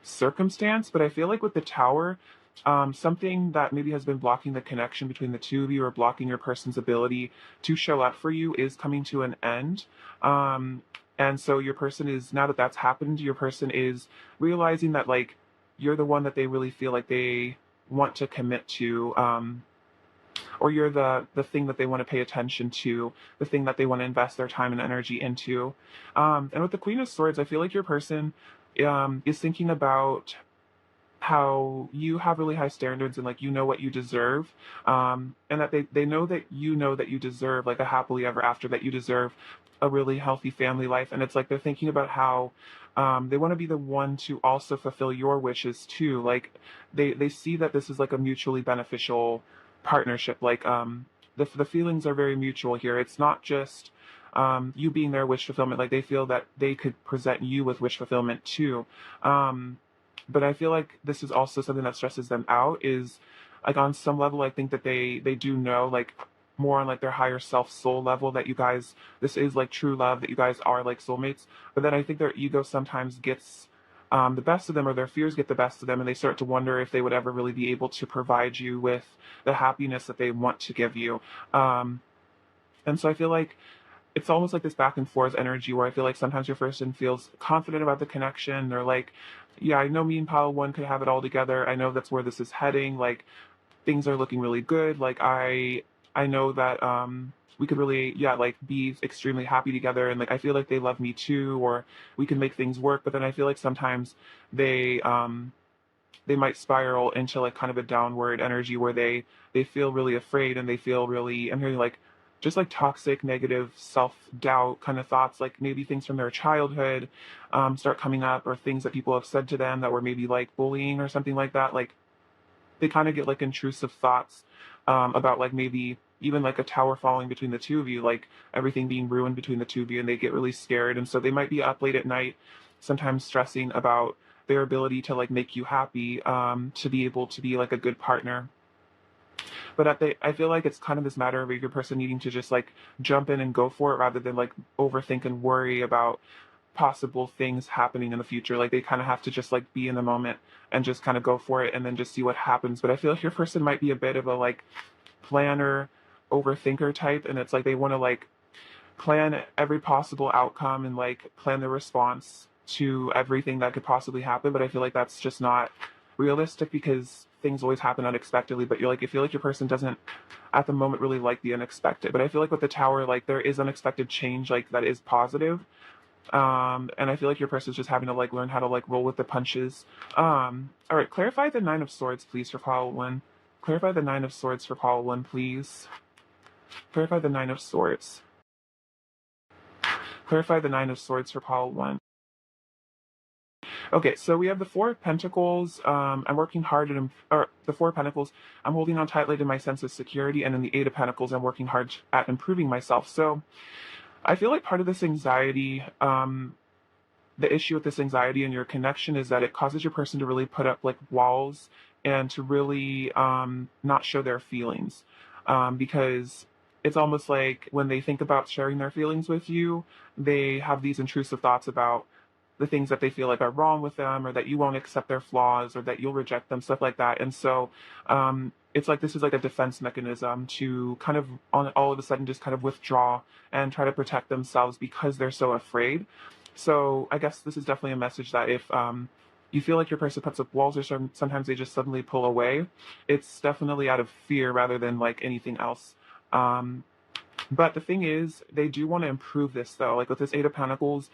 circumstance. But I feel like with the Tower, something that maybe has been blocking the connection between the two of you or blocking your person's ability to show up for you is coming to an end. And so your person is, now that that's happened, your person is realizing that like you're the one that they really feel like they want to commit to. Or you're the thing that they want to pay attention to, the thing that they want to invest their time and energy into. And with the Queen of Swords, I feel like your person is thinking about how you have really high standards and like you know what you deserve, and that they know that you deserve like a happily ever after, that you deserve a really healthy family life. And it's like they're thinking about how they want to be the one to also fulfill your wishes too. Like they see that this is like a mutually beneficial partnership. Like the feelings are very mutual here. It's not just you being their wish fulfillment. Like they feel that they could present you with wish fulfillment too. But I feel like this is also something that stresses them out, is like on some level I think that they do know, like more on like their higher self soul level, that you guys, this is like true love, that you guys are like soulmates. But then I think their ego sometimes gets the best of them, or their fears get the best of them, and they start to wonder if they would ever really be able to provide you with the happiness that they want to give you. And so I feel like it's almost like this back and forth energy where I feel like sometimes your person feels confident about the connection. They're like, yeah, I know me and Pile One could have it all together. I know that's where this is heading. Like things are looking really good. Like I know that we could really, yeah, like be extremely happy together, and like I feel like they love me too, or we can make things work. But then I feel like sometimes they they might spiral into like kind of a downward energy where they feel really afraid, and they feel really, I'm hearing like just like toxic negative self-doubt kind of thoughts, like maybe things from their childhood start coming up, or things that people have said to them that were maybe like bullying or something like that. Like they kind of get like intrusive thoughts about like maybe even like a tower falling between the two of you, like everything being ruined between the two of you, and they get really scared. And so they might be up late at night, sometimes stressing about their ability to like make you happy, to be able to be like a good partner. But I feel like it's kind of this matter of a good person needing to just like jump in and go for it, rather than like overthink and worry about possible things happening in the future. Like they kind of have to just like be in the moment and just kind of go for it, and then just see what happens. But I feel like your person might be a bit of a like planner, overthinker type, and it's like they want to like plan every possible outcome and like plan the response to everything that could possibly happen. But I feel like that's just not realistic, because things always happen unexpectedly. But you're like, I feel like your person doesn't at the moment really like the unexpected. But I feel like with the Tower, like there is unexpected change, like that is positive. And I feel like your person's just having to like learn how to like roll with the punches. All right, clarify the Nine of Swords, please, for Paul One. Clarify the Nine of Swords for Paul One, please. Clarify the Nine of Swords. Clarify the Nine of Swords for Paul One. Okay, so we have the Four of Pentacles. I'm working hard at, or the Four of Pentacles, I'm holding on tightly to my sense of security, and in the Eight of Pentacles, I'm working hard at improving myself. So I feel like part of this anxiety, the issue with this anxiety and your connection, is that it causes your person to really put up like walls, and to really not show their feelings, because it's almost like when they think about sharing their feelings with you, they have these intrusive thoughts about the things that they feel like are wrong with them, or that you won't accept their flaws, or that you'll reject them, stuff like that. And so it's like this is like a defense mechanism to kind of on all of a sudden just kind of withdraw and try to protect themselves, because they're so afraid. So I guess this is definitely a message that if you feel like your person puts up walls, or sometimes they just suddenly pull away, it's definitely out of fear rather than like anything else. But the thing is, they do want to improve this though. Like with this Eight of Pentacles,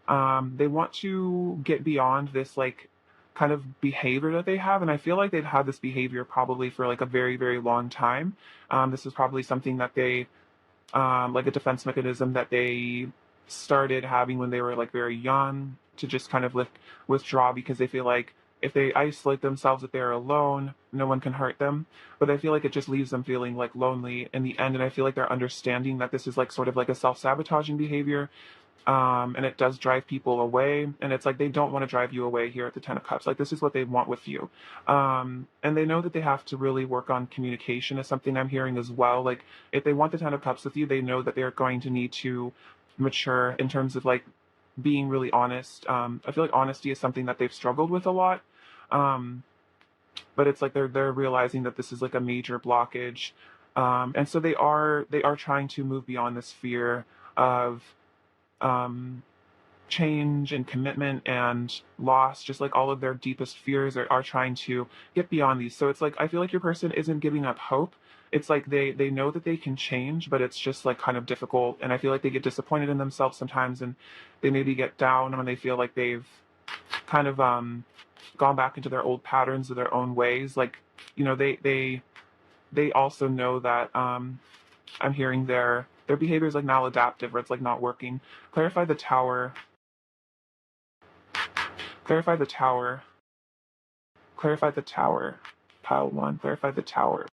they want to get beyond this like kind of behavior that they have, and I feel like they've had this behavior probably for like a very, very long time. This is probably something that they like a defense mechanism that they started having when they were like very young, to just kind of like withdraw, because they feel like if they isolate themselves, if they're alone, no one can hurt them. But I feel like it just leaves them feeling like lonely in the end. And I feel like they're understanding that this is like sort of like a self-sabotaging behavior. And it does drive people away. And it's like they don't want to drive you away here at the Ten of Cups. Like this is what they want with you. And they know that they have to really work on communication, is something I'm hearing as well. Like if they want the Ten of Cups with you, they know that they're going to need to mature in terms of like being really honest. I feel like honesty is something that they've struggled with a lot. Um, but it's like they're realizing that this is like a major blockage. And so they are trying to move beyond this fear of um, change and commitment and loss, just like all of their deepest fears are trying to get beyond these. So it's like I feel like your person isn't giving up hope. It's like they know that they can change, but it's just like kind of difficult. And I feel like they get disappointed in themselves sometimes, and they maybe get down when they feel like they've kind of gone back into their old patterns or their own ways. Like, they also know that I'm hearing their behavior is like maladaptive, or it's like not working. Clarify the tower. Clarify the tower. Clarify the tower. Pile one. Clarify the tower.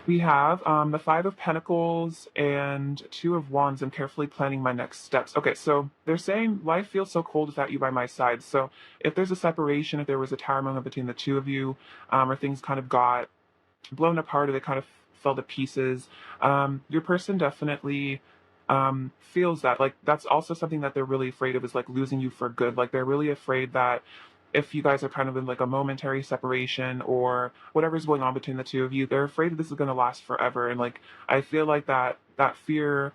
We have the Five of Pentacles and Two of Wands. I'm carefully planning my next steps. Okay, so they're saying life feels so cold without you by my side. So if there's a separation, if there was a tower moment between the two of you, or things kind of got blown apart or they kind of fell to pieces, your person definitely feels that. Like, that's also something that they're really afraid of, is like losing you for good. Like, they're really afraid that if you guys are kind of in like a momentary separation or whatever's going on between the two of you, they're afraid that this is going to last forever. And like, I feel like that fear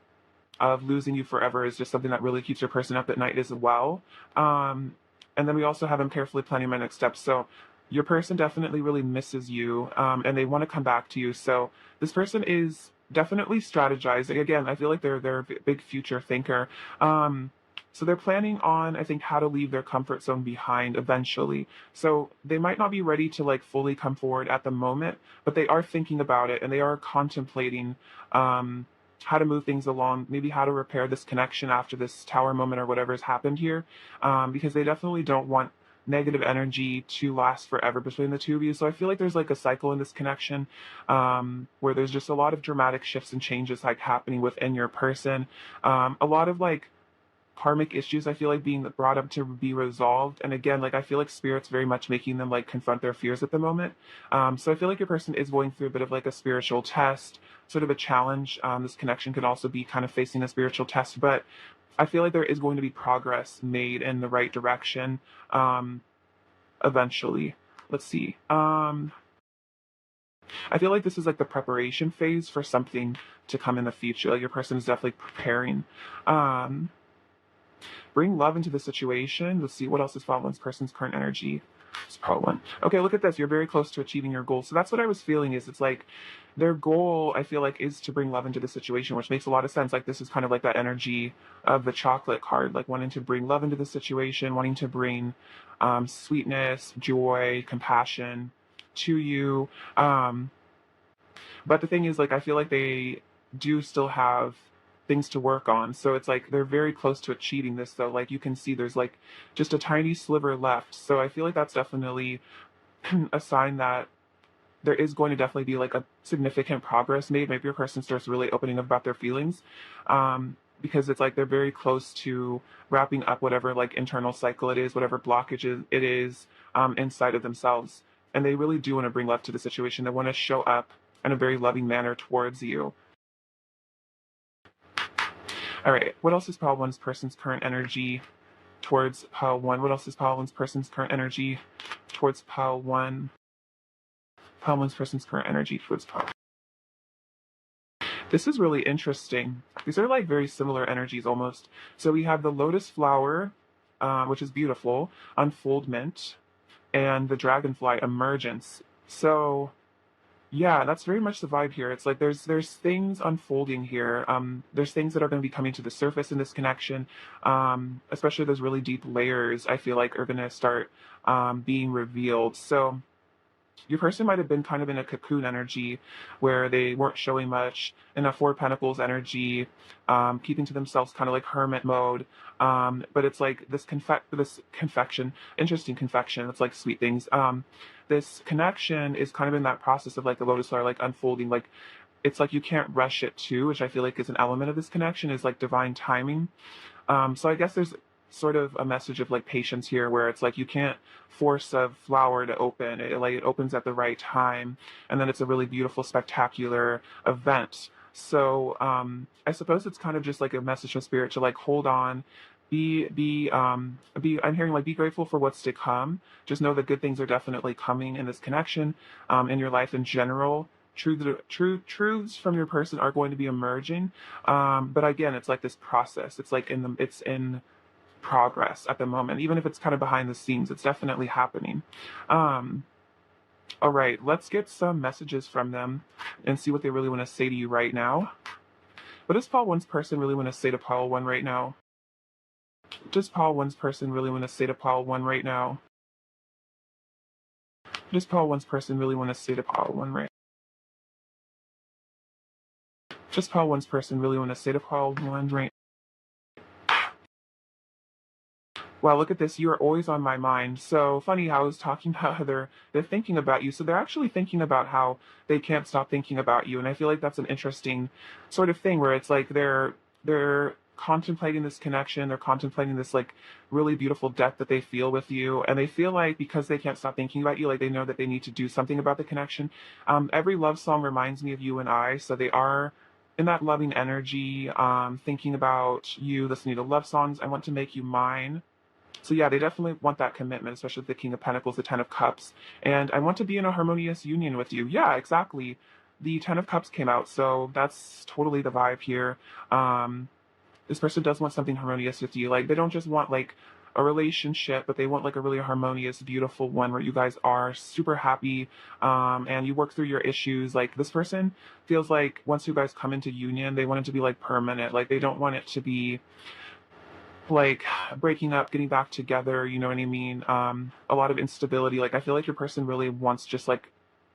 of losing you forever is just something that really keeps your person up at night as well. And then we also have them carefully planning my next steps. So your person definitely really misses you, and they want to come back to you. So this person is definitely strategizing. Again, I feel like they're a big future thinker. So they're planning on, I think, how to leave their comfort zone behind eventually. So they might not be ready to like fully come forward at the moment, but they are thinking about it and they are contemplating how to move things along, maybe how to repair this connection after this tower moment or whatever has happened here, because they definitely don't want negative energy to last forever between the two of you. So I feel like there's like a cycle in this connection, where there's just a lot of dramatic shifts and changes like happening within your person. A lot of like karmic issues I feel like being brought up to be resolved. And again, like I feel like spirit's very much making them like confront their fears at the moment. So I feel like your person is going through a bit of like a spiritual test, sort of a challenge. This connection could also be kind of facing a spiritual test, but I feel like there is going to be progress made in the right direction, eventually. Let's see. I feel like this is like the preparation phase for something to come in the future. Like your person is definitely preparing. Um, Bring love into the situation. Let's see what else is following this person's current energy. It's part one. Okay, look at this. You're very close to achieving your goal. So that's what I was feeling, is it's like their goal, I feel like, is to bring love into the situation, which makes a lot of sense. Like this is kind of like that energy of the chocolate card, like wanting to bring love into the situation, wanting to bring sweetness, joy, compassion to you. But the thing is, like, I feel like they do still have things to work on. So it's like they're very close to achieving this, though. Like you can see there's like just a tiny sliver left. So I feel like that's definitely a sign that there is going to definitely be like a significant progress made. Maybe your person starts really opening up about their feelings. Because it's like they're very close to wrapping up whatever like internal cycle it is, whatever blockage it is, inside of themselves. And they really do want to bring love to the situation. They want to show up in a very loving manner towards you. All right. What else is pile one's person's current energy towards pile one? What else is pile one's person's current energy towards pile one? Pile one's person's current energy towards pile. This is really interesting. These are like very similar energies almost. So we have the lotus flower, which is beautiful, unfoldment, and the dragonfly emergence. So yeah, that's very much the vibe here. It's like there's things unfolding here. There's things that are going to be coming to the surface in this connection. Especially those really deep layers, I feel like, are going to start being revealed. So your person might have been kind of in a cocoon energy where they weren't showing much, in a Four of Pentacles energy, keeping to themselves, kind of like hermit mode. But it's like this confection, interesting confection. It's like sweet things. This connection is kind of in that process of like the lotus flower, like unfolding. Like it's like you can't rush it too, which I feel like is an element of this connection, is like divine timing. So I guess there's sort of a message of like patience here, where it's like you can't force a flower to open. It opens at the right time, and then it's a really beautiful, spectacular event. So I suppose it's kind of just like a message from spirit to like hold on, be. I'm hearing like be grateful for what's to come. Just know that good things are definitely coming in this connection, in your life in general. Truths from your person are going to be emerging, but again, it's like this process. It's in progress at the moment, even if it's kind of behind the scenes. It's definitely happening. Um, all right, let's get some messages from them and see what they really want to say to you right now. What does Paul One's person really want to say to Paul One right now? What does Paul One's person really want to say to Paul One right now? What does Paul One's person really want to say to Paul One right? Just Paul One's person really want to say to Paul One right? Wow, look at this. You are always on my mind. So funny how I was talking about how they're thinking about you. So they're actually thinking about how they can't stop thinking about you. And I feel like that's an interesting sort of thing where it's like they're contemplating this connection, they're contemplating this like really beautiful depth that they feel with you. And they feel like because they can't stop thinking about you, like they know that they need to do something about the connection. Every love song reminds me of you and I. So they are in that loving energy, thinking about you, listening to love songs. I want to make you mine. So yeah, they definitely want that commitment, especially the King of Pentacles, the Ten of Cups. And I want to be in a harmonious union with you. Yeah, exactly. The Ten of Cups came out, so that's totally the vibe here. This person does want something harmonious with you. Like they don't just want like a relationship, but they want like a really harmonious, beautiful one where you guys are super happy, and you work through your issues. Like this person feels like once you guys come into union, they want it to be like permanent. Like they don't want it to be like breaking up, getting back together, you know what I mean? A lot of instability. Like I feel like your person really wants just like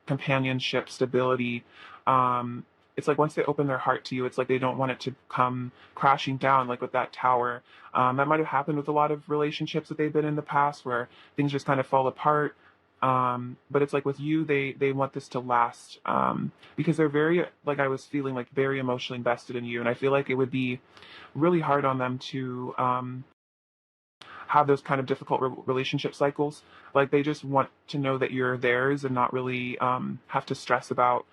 companionship, stability. It's like once they open their heart to you, it's like they don't want it to come crashing down like with that tower. That might have happened with a lot of relationships that they've been in the past where things just kind of fall apart. But it's like with you, they want this to last, because they're very, like I was feeling like very emotionally invested in you. And I feel like it would be really hard on them to have those kind of difficult relationship cycles. Like they just want to know that you're theirs and not really have to stress about,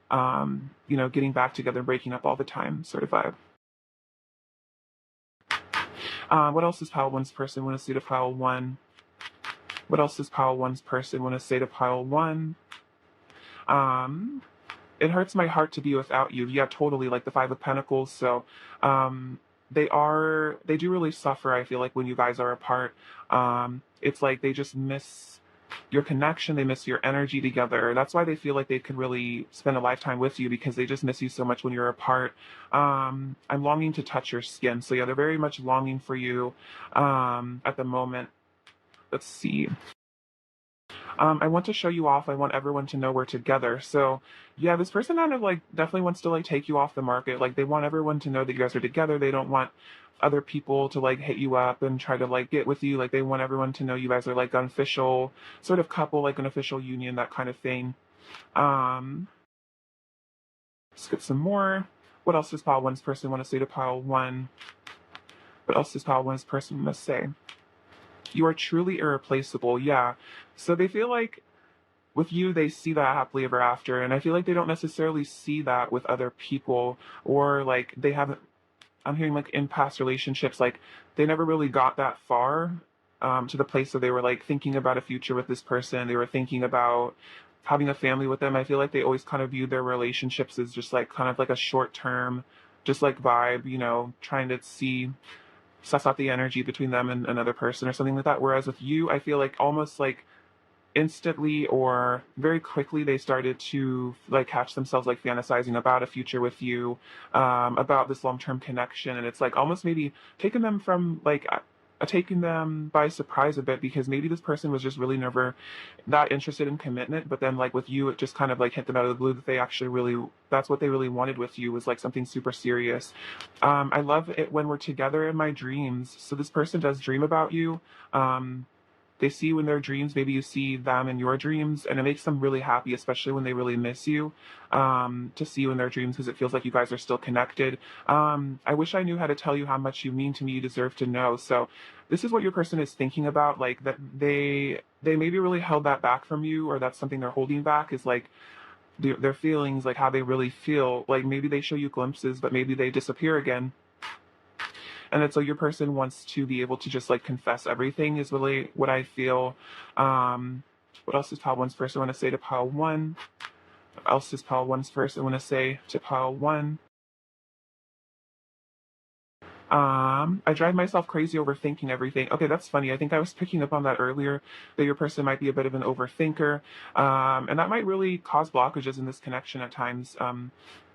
getting back together, breaking up all the time, sort of vibe. What else does pile one's person want to say to pile one? What else does pile one's person want to say to pile one? Um, it hurts my heart to be without you. Yeah, totally. Like the Five of Pentacles. So, they do really suffer. I feel like when you guys are apart, it's like they just miss your connection. They miss your energy together. That's why they feel like they could really spend a lifetime with you because they just miss you so much when you're apart. I'm longing to touch your skin. So yeah, they're very much longing for you, at the moment. Let's see. I want to show you off. I want everyone to know we're together. So, yeah, this person kind of like definitely wants to like take you off the market. Like they want everyone to know that you guys are together. They don't want other people to like hit you up and try to like get with you. Like they want everyone to know you guys are like an official sort of couple, like an official union, that kind of thing. Um, let's get some more. What else does pile one's person want to say to pile one? What else does pile one's person want to say? You are truly irreplaceable. Yeah. So they feel like with you, they see that happily ever after. And I feel like they don't necessarily see that with other people, or like they haven't, I'm hearing like in past relationships, like they never really got that far, to the place where they were like thinking about a future with this person. They were thinking about having a family with them. I feel like they always kind of viewed their relationships as just like kind of like a short term, just like vibe, trying to see suss out the energy between them and another person or something like that. Whereas with you, I feel like almost like instantly or very quickly they started to like catch themselves like fantasizing about a future with you, about this long-term connection. And it's like almost maybe taking them from like taking them by surprise a bit, because maybe this person was just really never that interested in commitment, but then like with you it just kind of like hit them out of the blue that they actually really, that's what they really wanted with you, was like something super serious. I love it when we're together in my dreams. So this person does dream about you. they see you in their dreams. Maybe you see them in your dreams, and it makes them really happy, especially when they really miss you, to see you in their dreams because it feels like you guys are still connected. I wish I knew how to tell you how much you mean to me. You deserve to know. So this is what your person is thinking about, like that they maybe really held that back from you, or that's something they're holding back, is like their feelings, like how they really feel. Like maybe they show you glimpses, but maybe they disappear again. And then so your person wants to be able to just like confess everything is really what I feel. What else does pile one's person want to say to pile one? What else does pile one's person want to say to pile one? I drive myself crazy overthinking everything. Okay, that's funny. I think I was picking up on that earlier, that your person might be a bit of an overthinker. And that might really cause blockages in this connection at times,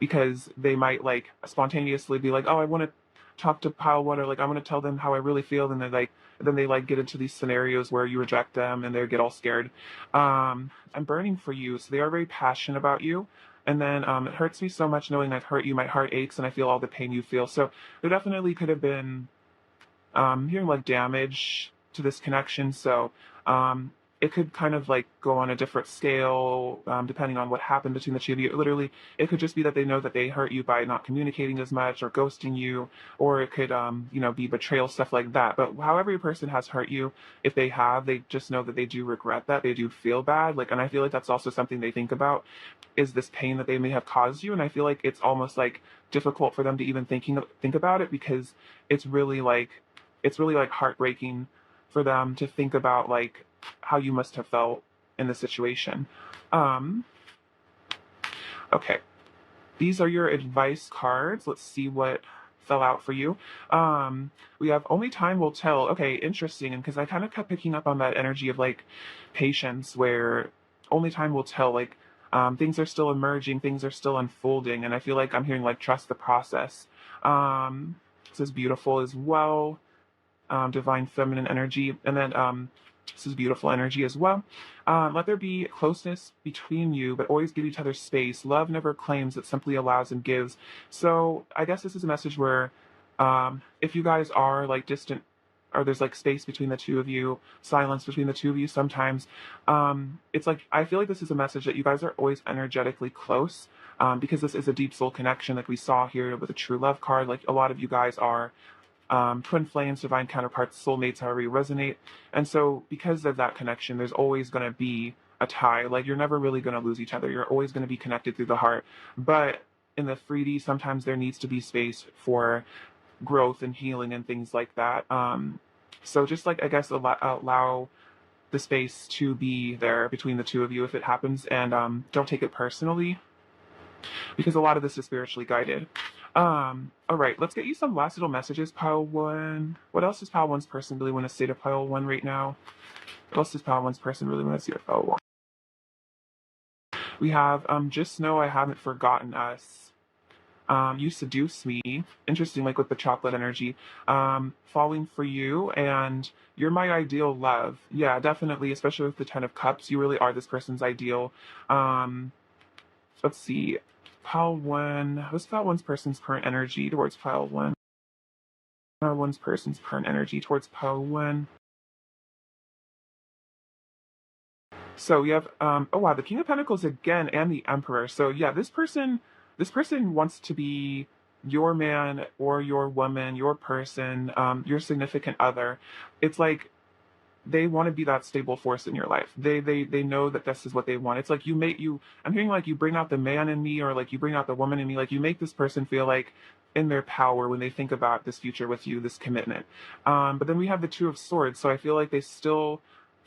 because they might like spontaneously be like, oh, I want to talk to pile one, or like I want to tell them how I really feel, and then they like get into these scenarios where you reject them and they get all scared. I'm burning for you, so they are very passionate about you. And then it hurts me so much knowing I've hurt you. My heart aches and I feel all the pain you feel. So there definitely could have been hearing like damage to this connection. So it could kind of like go on a different scale, depending on what happened between the two of you. Literally, it could just be that they know that they hurt you by not communicating as much or ghosting you, or it could, be betrayal, stuff like that. But however your person has hurt you, if they have, they just know that they do regret that. They do feel bad. Like, and I feel like that's also something they think about, is this pain that they may have caused you. And I feel like it's almost like difficult for them to even think about it, because it's really like heartbreaking for them to think about like how you must have felt in the situation. Um, okay, these are your advice cards. Let's see what fell out for you. We have only time will tell. Okay, interesting. And because I kind of kept picking up on that energy of like patience, where only time will tell. Like things are still emerging, things are still unfolding, and I feel like I'm hearing like trust the process. This is beautiful as well. Divine feminine energy. And then this is beautiful energy as well. Let there be closeness between you, but always give each other space. Love never claims, it simply allows and gives. So I guess this is a message where if you guys are like distant, or there's like space between the two of you, silence between the two of you sometimes, it's like, I feel like this is a message that you guys are always energetically close, because this is a deep soul connection, like we saw here with the true love card. Like a lot of you guys are twin flames, divine counterparts, soulmates, however you resonate. And so because of that connection, there's always going to be a tie. Like you're never really going to lose each other. You're always going to be connected through the heart. But in the 3D, sometimes there needs to be space for growth and healing and things like that. So just like, I guess, allow the space to be there between the two of you if it happens, and don't take it personally, because a lot of this is spiritually guided. All right, let's get you some last little messages, pile one. What else does pile one's person really want to say to pile one right now? What else does pile one's person really want to say to pile one? We have, just know I haven't forgotten us. You seduce me. Interesting, like with the chocolate energy. Falling for you, and you're my ideal love. Yeah, definitely, especially with the Ten of Cups. You really are this person's ideal. Let's see. Pile one. What's pile one's person's current energy towards pile one? Pile one's person's current energy towards pile one. So we have oh wow, the King of Pentacles again and the Emperor. So yeah, this person wants to be your man or your woman, your person, your significant other. It's like they want to be that stable force in your life. They know that this is what they want. It's like I'm hearing like you bring out the man in me, or like you bring out the woman in me. Like you make this person feel like in their power when they think about this future with you, this commitment. But then we have the Two of Swords. So I feel like they still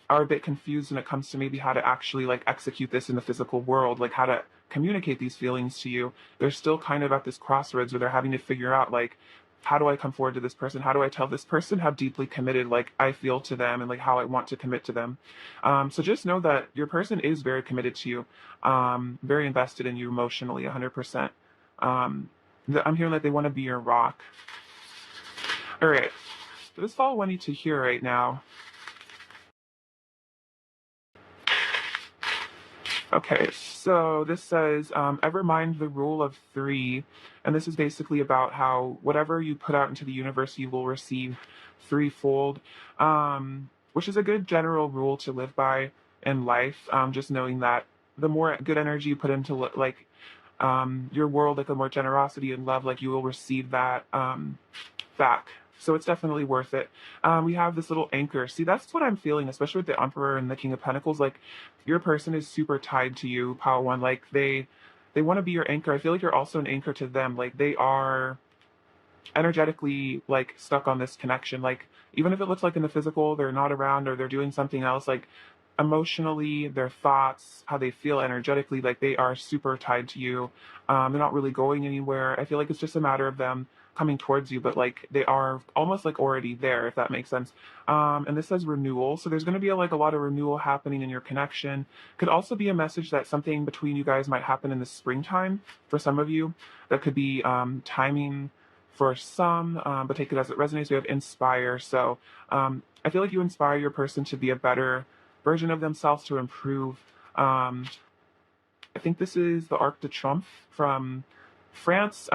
are a bit confused when it comes to maybe how to actually like execute this in the physical world, like how to communicate these feelings to you. They're still kind of at this crossroads where they're having to figure out like, how do I come forward to this person? How do I tell this person how deeply committed like I feel to them, and like how I want to commit to them? So just know that your person is very committed to you, very invested in you emotionally, 100%. I'm hearing that they want to be your rock. All right, so this is all I need to hear right now. Okay, so this says, ever mind the rule of three. And this is basically about how whatever you put out into the universe, you will receive threefold. which is a good general rule to live by in life. Just knowing that the more good energy you put into like your world, like the more generosity and love, like you will receive that back. So it's definitely worth it. We have this little anchor. See, that's what I'm feeling, especially with the Emperor and the King of Pentacles. Like your person is super tied to you, Power One. Like they want to be your anchor. I feel like you're also an anchor to them. Like they are energetically like stuck on this connection. Like even if it looks like in the physical they're not around or they're doing something else, like emotionally, their thoughts, how they feel energetically, like they are super tied to you. They're not really going anywhere. I feel like it's just a matter of them coming towards you, but like they are almost like already there, if that makes sense. And this says renewal, so there's going to be like a lot of renewal happening in your connection. Could also be a message that something between you guys might happen in the springtime for some of you. That could be timing for some, but take it as it resonates. We have inspire. So I feel like you inspire your person to be a better version of themselves, to improve. I think this is the Arc de Triomphe from France.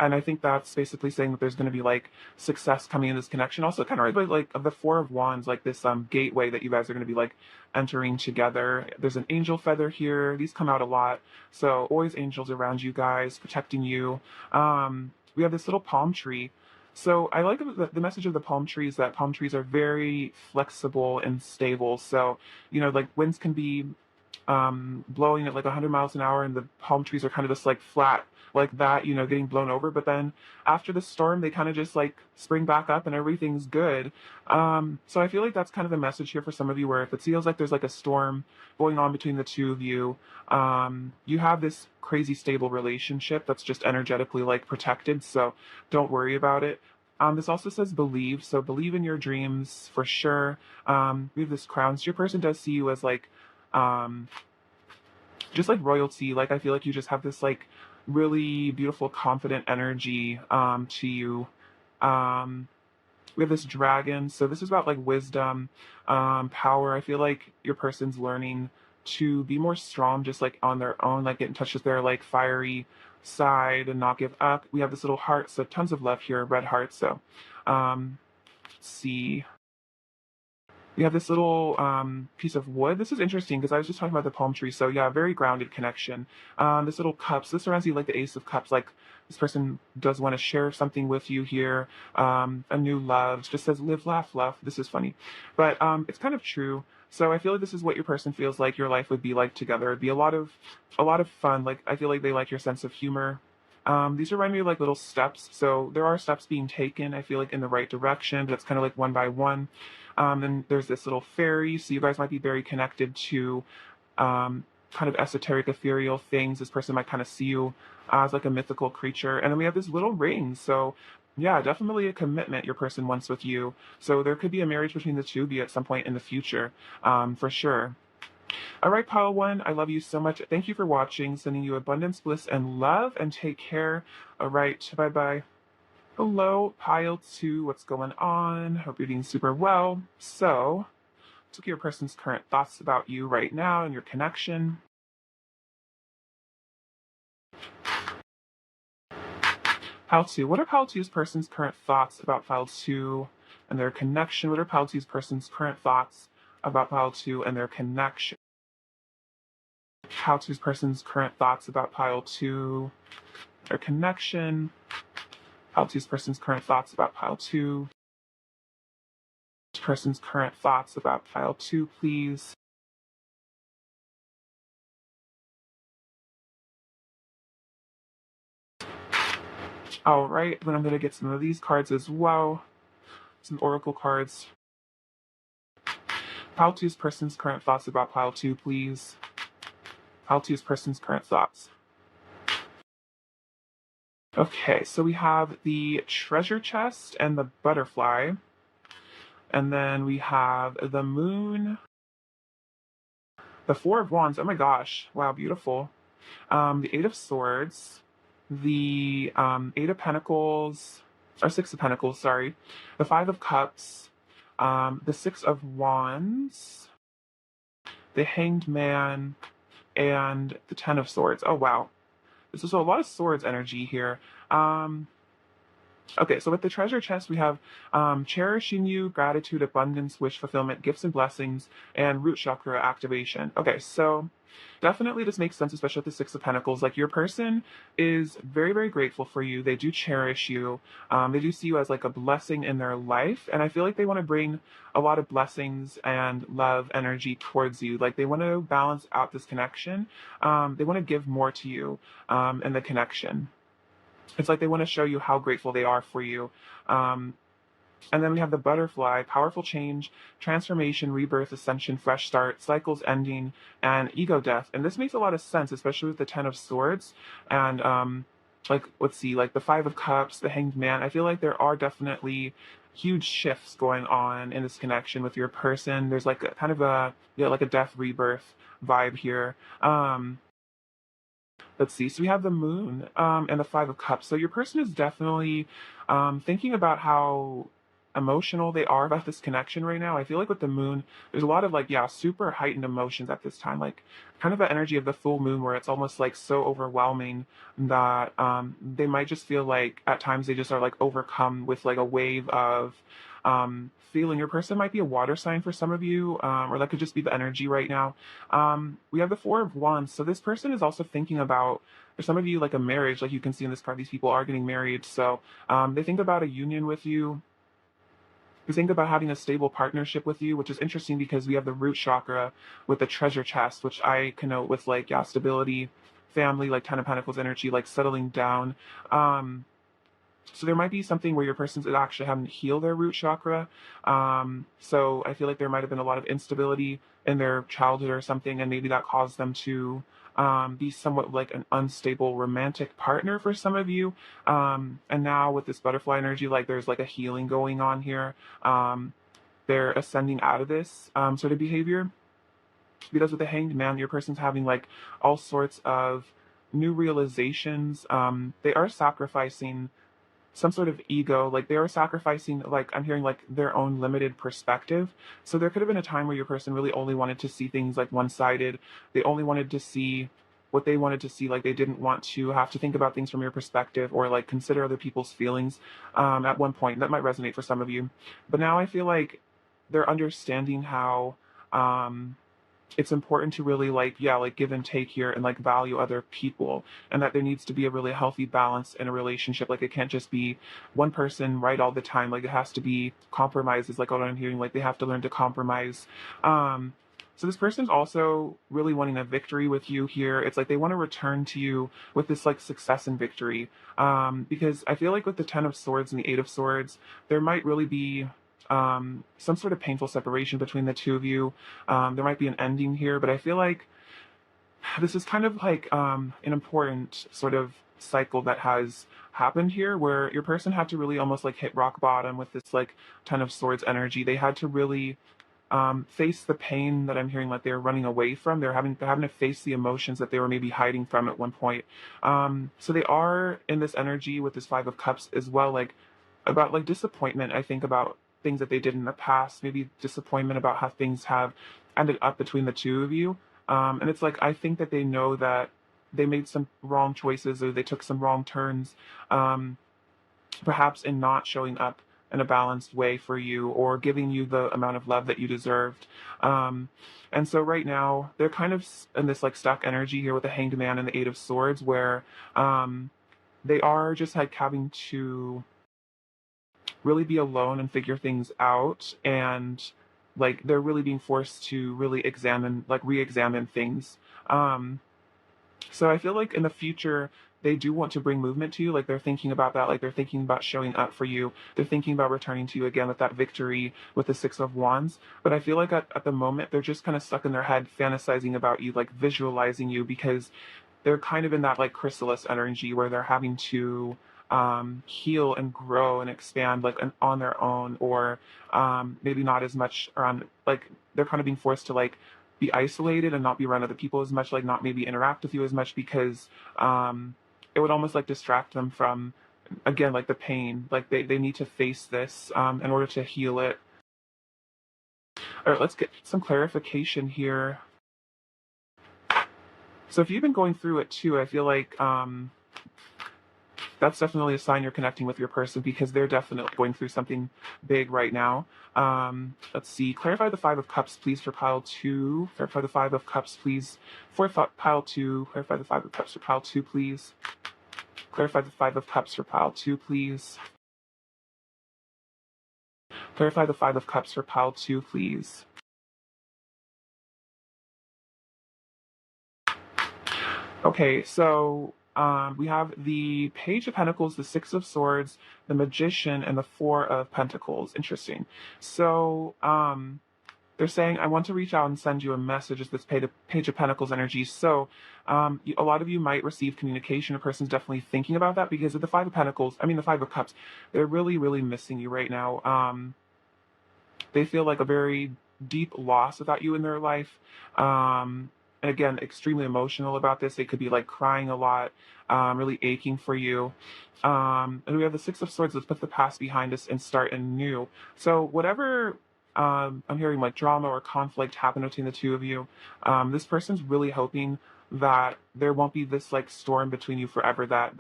And I think that's basically saying that there's going to be like success coming in this connection. Also, kind of like of the Four of Wands, like this gateway that you guys are going to be like entering together. There's an angel feather here. These come out a lot, so always angels around you guys protecting you. We have this little palm tree. So I like the message of the palm tree is that palm trees are very flexible and stable. So like winds can be blowing at like 100 miles an hour, and the palm trees are kind of just like flat like that, getting blown over. But then after the storm, they kind of just like spring back up and everything's good. So I feel like that's kind of the message here for some of you, where if it feels like there's like a storm going on between the two of you, you have this crazy stable relationship that's just energetically like protected. So don't worry about it. This also says believe. So believe in your dreams for sure. We have this crown. So your person does see you as like, um, just like royalty. Like I feel like you just have this like really beautiful, confident energy to you. Um, we have this dragon. So this is about like wisdom, power. I feel like your person's learning to be more strong, just like on their own, like get in touch with their like fiery side and not give up. We have this little heart. So tons of love here, red heart. So let's see. We have this little piece of wood. This is interesting because I was just talking about the palm tree. So yeah, very grounded connection. This little cups. This reminds me like the Ace of Cups. Like this person does want to share something with you here. A new love. Just says live, laugh, love. This is funny, but it's kind of true. So I feel like this is what your person feels like your life would be like together. It'd be a lot of fun. Like I feel like they like your sense of humor. These remind me of like little steps. So there are steps being taken, I feel like, in the right direction, but it's kind of like one by one. And there's this little fairy. So you guys might be very connected to kind of esoteric, ethereal things. This person might kind of see you as like a mythical creature. And then we have this little ring. So yeah, definitely a commitment your person wants with you. So there could be a marriage between the two of you at some point in the future, for sure. All right, pile one, I love you so much. Thank you for watching. Sending you abundance, bliss, and love, and take care. All right, bye bye. Hello, pile two. What's going on? Hope you're doing super well. So, let's look at your person's current thoughts about you right now and your connection. Pile two. What are pile two's person's current thoughts about pile two and their connection? What are pile two's person's current thoughts about pile two and their connection? Pile two's person's current thoughts about pile two, their connection. Pile two's person's current thoughts about pile two. Person's current thoughts about pile two, please. All right, then I'm going to get some of these cards as well. Some oracle cards. Pile two's person's current thoughts about pile two, please. Pile two's person's current thoughts. Okay, so we have the treasure chest and the butterfly. And then we have the moon, the Four of Wands. Oh my gosh. Wow, beautiful. The Eight of Swords, the Eight of Pentacles, or Six of Pentacles, sorry. The Five of Cups, the Six of Wands, the Hanged Man, and the Ten of Swords. Oh, wow. This is a lot of swords energy here. Okay, so with the treasure chest, we have cherishing you, gratitude, abundance, wish fulfillment, gifts and blessings, and root chakra activation. Okay, so definitely this makes sense, especially with the Six of Pentacles. Like your person is very, very grateful for you. They do cherish you. They do see you as like a blessing in their life. And I feel like they want to bring a lot of blessings and love energy towards you. Like they want to balance out this connection. They want to give more to you in the connection. It's like they want to show you how grateful they are for you. Um, and then we have the butterfly, powerful change, transformation, rebirth, ascension, fresh start, cycles ending, and ego death. And this makes a lot of sense, especially with the Ten of Swords. And like, let's see, like the Five of Cups, the Hanged Man. I feel like there are definitely huge shifts going on in this connection with your person. There's like a kind of a, yeah, like a death rebirth vibe here. Let's see. So we have the moon and the Five of Cups. So your person is definitely thinking about how emotional they are about this connection right now. I feel like with the moon, there's a lot of like, yeah, super heightened emotions at this time. Like kind of the energy of the full moon where it's almost like so overwhelming that they might just feel like at times they just are like overcome with like a wave of feeling. Your person might be a water sign for some of you, or that could just be the energy right now. We have the Four of Wands. So this person is also thinking about, for some of you, like a marriage, like you can see in this card, these people are getting married. So they think about a union with you. They think about having a stable partnership with you, which is interesting because we have the root chakra with the treasure chest, which I connote with like, yeah, stability, family, like Ten of Pentacles energy, like settling down. Um, so there might be something where your person's actually having to heal their root chakra. So I feel like there might have been a lot of instability in their childhood or something, and maybe that caused them to be somewhat like an unstable romantic partner for some of you. And now with this butterfly energy, like there's like a healing going on here. They're ascending out of this sort of behavior, because with the Hanged Man, your person's having like all sorts of new realizations. They are sacrificing some sort of ego, like they are sacrificing, like I'm hearing like their own limited perspective. So there could have been a time where your person really only wanted to see things like one-sided. They only wanted to see what they wanted to see. Like they didn't want to have to think about things from your perspective or like consider other people's feelings at one point. That might resonate for some of you. But now I feel like they're understanding how um it's important to really like, yeah, like give and take here and like value other people, and that there needs to be a really healthy balance in a relationship. Like it can't just be one person right all the time. Like it has to be compromises, like what I'm hearing, like they have to learn to compromise. um so this person's also really wanting a victory with you here. It's like they want to return to you with this like success and victory, because I feel like with the Ten of Swords and the Eight of Swords, there might really be some sort of painful separation between the two of you. There might be an ending here, but I feel like this is kind of like an important sort of cycle that has happened here, where your person had to really almost like hit rock bottom with this like Ten of Swords energy. They had to really face the pain that I'm hearing like they're running away from. They're having to face the emotions that they were maybe hiding from at one point. So they are in this energy with this Five of Cups as well, like about like disappointment. I think about things that they did in the past, maybe disappointment about how things have ended up between the two of you. And it's like I think that they know that they made some wrong choices or they took some wrong turns, um, perhaps in not showing up in a balanced way for you or giving you the amount of love that you deserved. Um, and so right now they're kind of in this like stuck energy here with the Hanged Man and the Eight of Swords, where um, they are just like having to really be alone and figure things out, and like they're really being forced to really examine, like re-examine things. um so I feel like in the future they do want to bring movement to you. Like they're thinking about that, like they're thinking about showing up for you, they're thinking about returning to you again with that victory with the Six of Wands. But I feel like at the moment they're just kind of stuck in their head fantasizing about you, like visualizing you, because they're kind of in that like chrysalis energy where they're having to heal and grow and expand like on their own, or maybe not as much around, like they're kind of being forced to like be isolated and not be around other people as much, like not maybe interact with you as much, because it would almost like distract them from, again, like the pain. Like they need to face this in order to heal it. All right, let's get some clarification here. So if you've been going through it too, I feel like that's definitely a sign you're connecting with your person because they're definitely going through something big right now. Let's see. Clarify the Five of Cups, please, for pile two. Clarify the Five of Cups, please, for pile two. Clarify the Five of Cups for pile two, please. Clarify the Five of Cups for pile two, please. Clarify the Five of Cups for pile two, please. Okay, so we have the Page of Pentacles, the Six of Swords, the Magician, and the Four of Pentacles. Interesting. So they're saying, I want to reach out and send you a message as this Page of Pentacles energy. So a lot of you might receive communication. A person's definitely thinking about that because of the Five of Pentacles, I mean the Five of Cups, they're really, really missing you right now. They feel like a very deep loss without you in their life. And again, extremely emotional about this. They could be like crying a lot, really aching for you. And we have the Six of Swords. Let's put the past behind us and start anew. So whatever I'm hearing like drama or conflict happen between the two of you, this person's really hoping that there won't be this like storm between you forever. That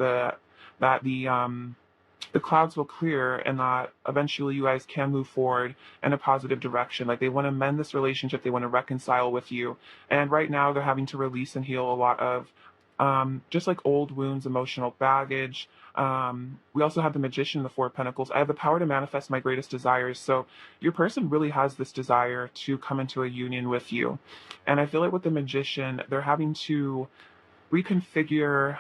the clouds will clear and that eventually you guys can move forward in a positive direction. Like they want to mend this relationship, they want to reconcile with you. And right now they're having to release and heal a lot of just like old wounds, emotional baggage. We also have the Magician, the Four of Pentacles. I have the power to manifest my greatest desires. So your person really has this desire to come into a union with you. And I feel like with the Magician, they're having to reconfigure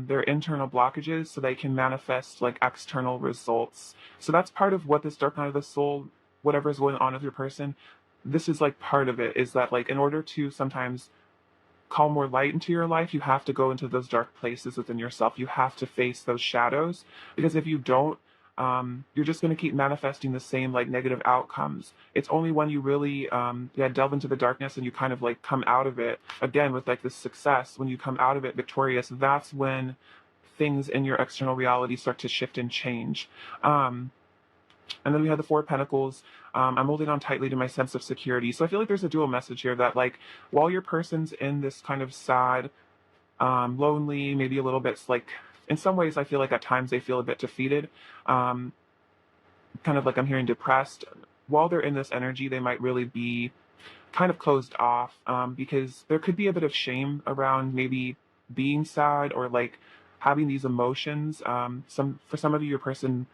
their internal blockages so they can manifest like external results. So that's part of what this dark night of the soul, whatever is going on with your person, this is like part of it, is that like in order to sometimes call more light into your life, you have to go into those dark places within yourself. You have to face those shadows because if you don't, you're just going to keep manifesting the same like negative outcomes. It's only when you really delve into the darkness and you kind of like come out of it again with like this success, when you come out of it victorious, that's when things in your external reality start to shift and change. And then we have the Four of Pentacles. I'm holding on tightly to my sense of security. So I feel like there's a dual message here that like while your person's in this kind of sad, lonely, maybe a little bit like in some ways I feel like at times they feel a bit defeated, um, kind of like I'm hearing depressed. While they're in this energy, they might really be kind of closed off because there could be a bit of shame around maybe being sad or like having these emotions. For some of you, your person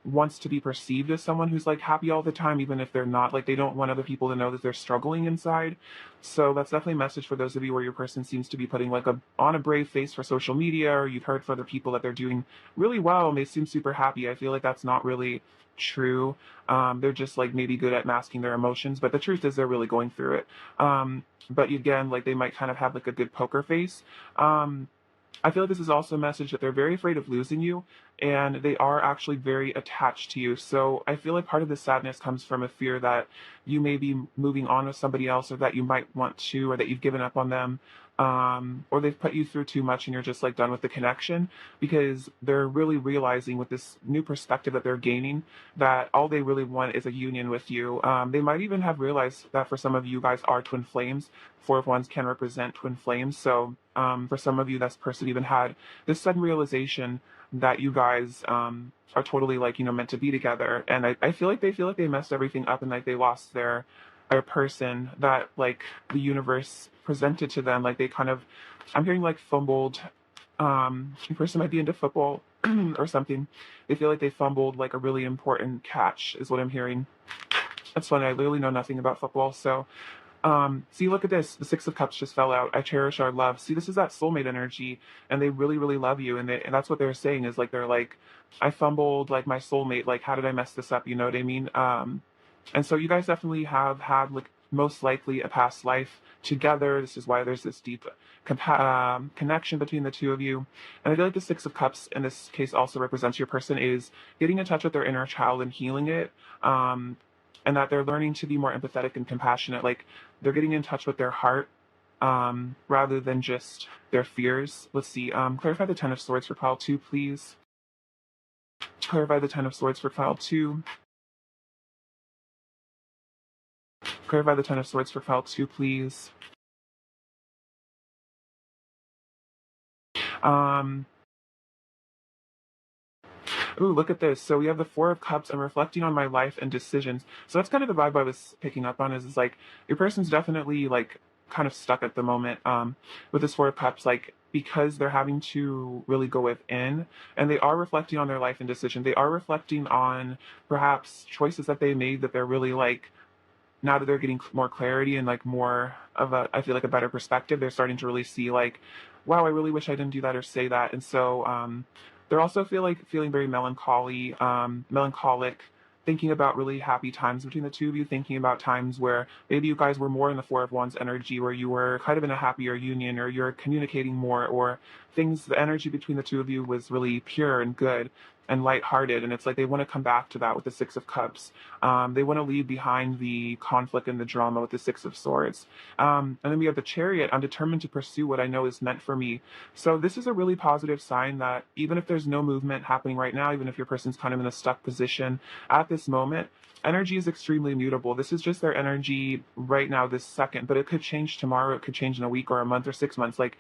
wants to be perceived as someone who's like happy all the time, even if they're not. Like they don't want other people to know that they're struggling inside. So that's definitely a message for those of you where your person seems to be putting like on a brave face for social media, or you've heard for other people that they're doing really well and they seem super happy. I feel like that's not really true. They're just like maybe good at masking their emotions, but the truth is they're really going through it. But again, like they might kind of have like a good poker face. I feel like this is also a message that they're very afraid of losing you and they are actually very attached to you. So I feel like part of the sadness comes from a fear that you may be moving on with somebody else or that you might want to or that you've given up on them. Or they've put you through too much and you're just like done with the connection because they're really realizing with this new perspective that they're gaining that all they really want is a union with you. They might even have realized that for some of you guys are twin flames. Four of Wands can represent twin flames. So for some of you, this person even had this sudden realization that you guys are totally like, meant to be together. And I feel like they messed everything up and like they lost their person that like the universe presented to them. Like they kind of, I'm hearing like fumbled. The person might be into football or something. They feel like they fumbled like a really important catch is what I'm hearing. That's funny. I literally know nothing about football. So see, look at this. The Six of Cups just fell out. I cherish our love. See, this is that soulmate energy, and they really, really love you. And that's what they're saying is like, they're like, I fumbled like my soulmate. Like, how did I mess this up? You know what I mean? And so you guys definitely have had like most likely a past life together. This is why there's this deep connection between the two of you. And I feel like the Six of Cups in this case also represents your person is getting in touch with their inner child and healing it. And that they're learning to be more empathetic and compassionate. Like they're getting in touch with their heart rather than just their fears. Let's see. Clarify the Ten of Swords for pile two, please. Clarify the Ten of Swords for pile two. Clarify the Ten of Swords for pile two, please. Ooh, look at this. So we have the Four of Cups. I'm reflecting on my life and decisions. So that's kind of the vibe I was picking up on is like your person's definitely like kind of stuck at the moment with this Four of Cups, like because they're having to really go within and they are reflecting on their life and decision. They are reflecting on perhaps choices that they made that they're really like now that they're getting more clarity and like more of a, I feel like a better perspective, they're starting to really see like, wow, I really wish I didn't do that or say that. And so they're also feeling very melancholic, thinking about really happy times between the two of you, thinking about times where maybe you guys were more in the Four of Wands energy, where you were kind of in a happier union, or you're communicating more, or things, the energy between the two of you was really pure and good and lighthearted. And it's like they want to come back to that with the Six of Cups. They want to leave behind the conflict and the drama with the Six of Swords. And then we have the Chariot. I'm determined to pursue what I know is meant for me. So this is a really positive sign that even if there's no movement happening right now, even if your person's kind of in a stuck position at this moment, energy is extremely mutable. This is just their energy right now, this second, but it could change tomorrow. It could change in a week or a month or 6 months. Like,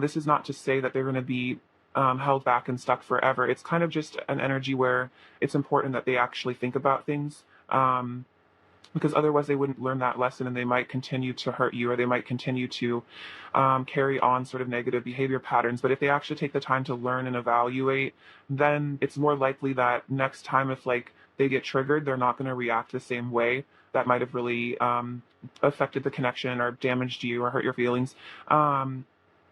this is not to say that they're going to be held back and stuck forever. It's kind of just an energy where it's important that they actually think about things. Because otherwise they wouldn't learn that lesson and they might continue to hurt you or they might continue to carry on sort of negative behavior patterns. But if they actually take the time to learn and evaluate, then it's more likely that next time if like they get triggered, they're not going to react the same way that might have really affected the connection or damaged you or hurt your feelings.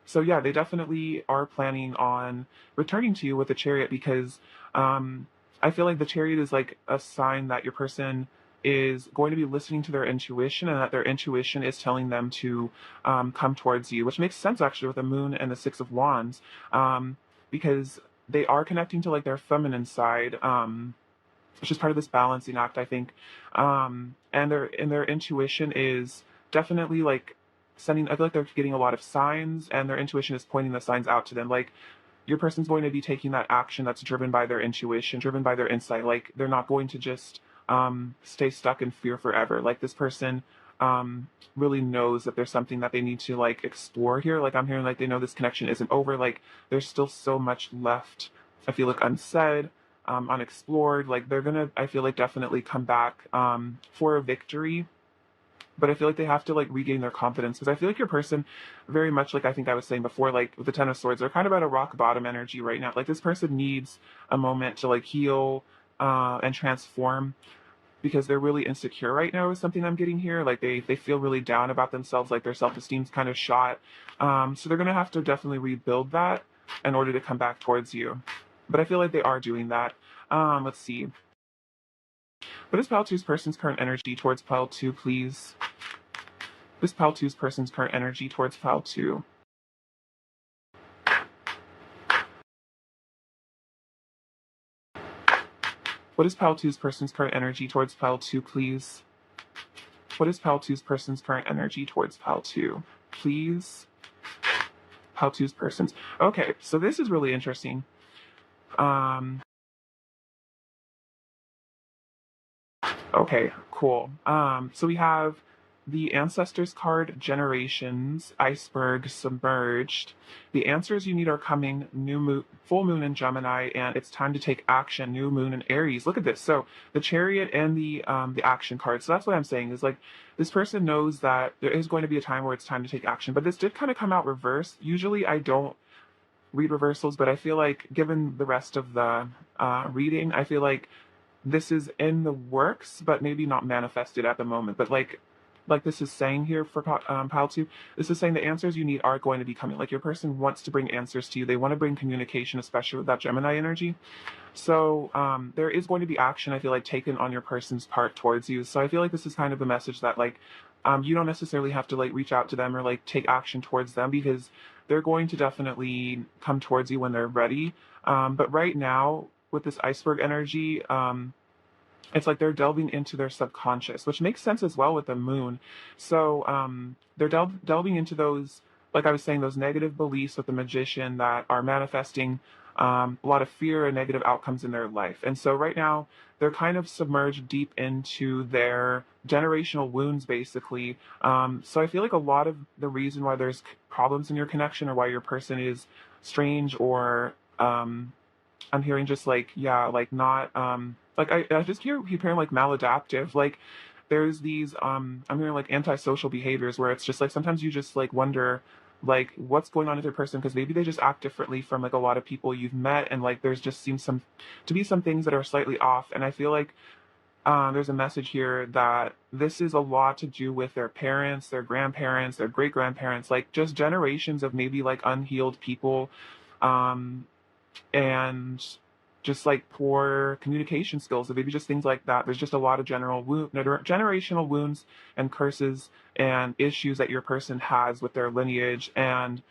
So yeah, they definitely are planning on returning to you with the Chariot because I feel like the Chariot is like a sign that your person is going to be listening to their intuition and that their intuition is telling them to come towards you, which makes sense actually with the Moon and the Six of Wands, because they are connecting to like their feminine side, which is part of this balancing act, I think. And their intuition is definitely like sending. I feel like they're getting a lot of signs, and their intuition is pointing the signs out to them. Like your person's going to be taking that action that's driven by their intuition, driven by their insight. Like they're not going to just stay stuck in fear forever. Like this person really knows that there's something that they need to like explore here. Like I'm hearing like they know this connection isn't over. Like there's still so much left. I feel like unsaid, unexplored. Like they're gonna, I feel like definitely come back for a victory. But I feel like they have to like regain their confidence because I feel like your person, very much like I think I was saying before, like with the Ten of Swords, they're kind of at a rock bottom energy right now. Like this person needs a moment to like heal and transform because they're really insecure right now is something I'm getting here. Like they feel really down about themselves, like their self-esteem's kind of shot. So they're gonna have to definitely rebuild that in order to come back towards you. But I feel like they are doing that. Let's see. What is Pile Two's person's current energy towards Pile Two, please? This Pile Two's person's current energy towards Pile Two. What is Pile Two's person's current energy towards Pile Two, please? What is Pile Two's person's current energy towards Pile Two, please? Pile Two's person's. Okay, so this is really interesting. Okay, cool. So we have the Ancestors card, Generations, Iceberg, Submerged. The answers you need are coming, new moon, full moon in Gemini, and it's time to take action, new moon in Aries. Look at this. So the Chariot and the action card. So that's what I'm saying is like this person knows that there is going to be a time where it's time to take action, but this did kind of come out reversed. Usually I don't read reversals, but I feel like given the rest of the reading, I feel like this is in the works, but maybe not manifested at the moment. But like this is saying here for Pile 2, this is saying the answers you need are going to be coming. Like your person wants to bring answers to you. They want to bring communication, especially with that Gemini energy. So there is going to be action, I feel like, taken on your person's part towards you. So I feel like this is kind of a message that like you don't necessarily have to like reach out to them or like take action towards them because they're going to definitely come towards you when they're ready. But right now, with this iceberg energy, it's like they're delving into their subconscious, which makes sense as well with the moon. So they're delving into those, like I was saying, those negative beliefs with the magician that are manifesting a lot of fear and negative outcomes in their life. And so right now, they're kind of submerged deep into their generational wounds, basically. So I feel like a lot of the reason why there's problems in your connection or why your person is strange or I'm hearing just like, yeah, like not like I just keep hearing like maladaptive. Like there's these I'm hearing like antisocial behaviors where it's just like sometimes you just like wonder like what's going on with your person because maybe they just act differently from like a lot of people you've met, and like there's just seems some to be some things that are slightly off. And I feel like there's a message here that this is a lot to do with their parents, their grandparents, their great grandparents, like just generations of maybe like unhealed people. Um, and just like poor communication skills, or maybe just things like that. There's just a lot of generational wounds and curses and issues that your person has with their lineage. And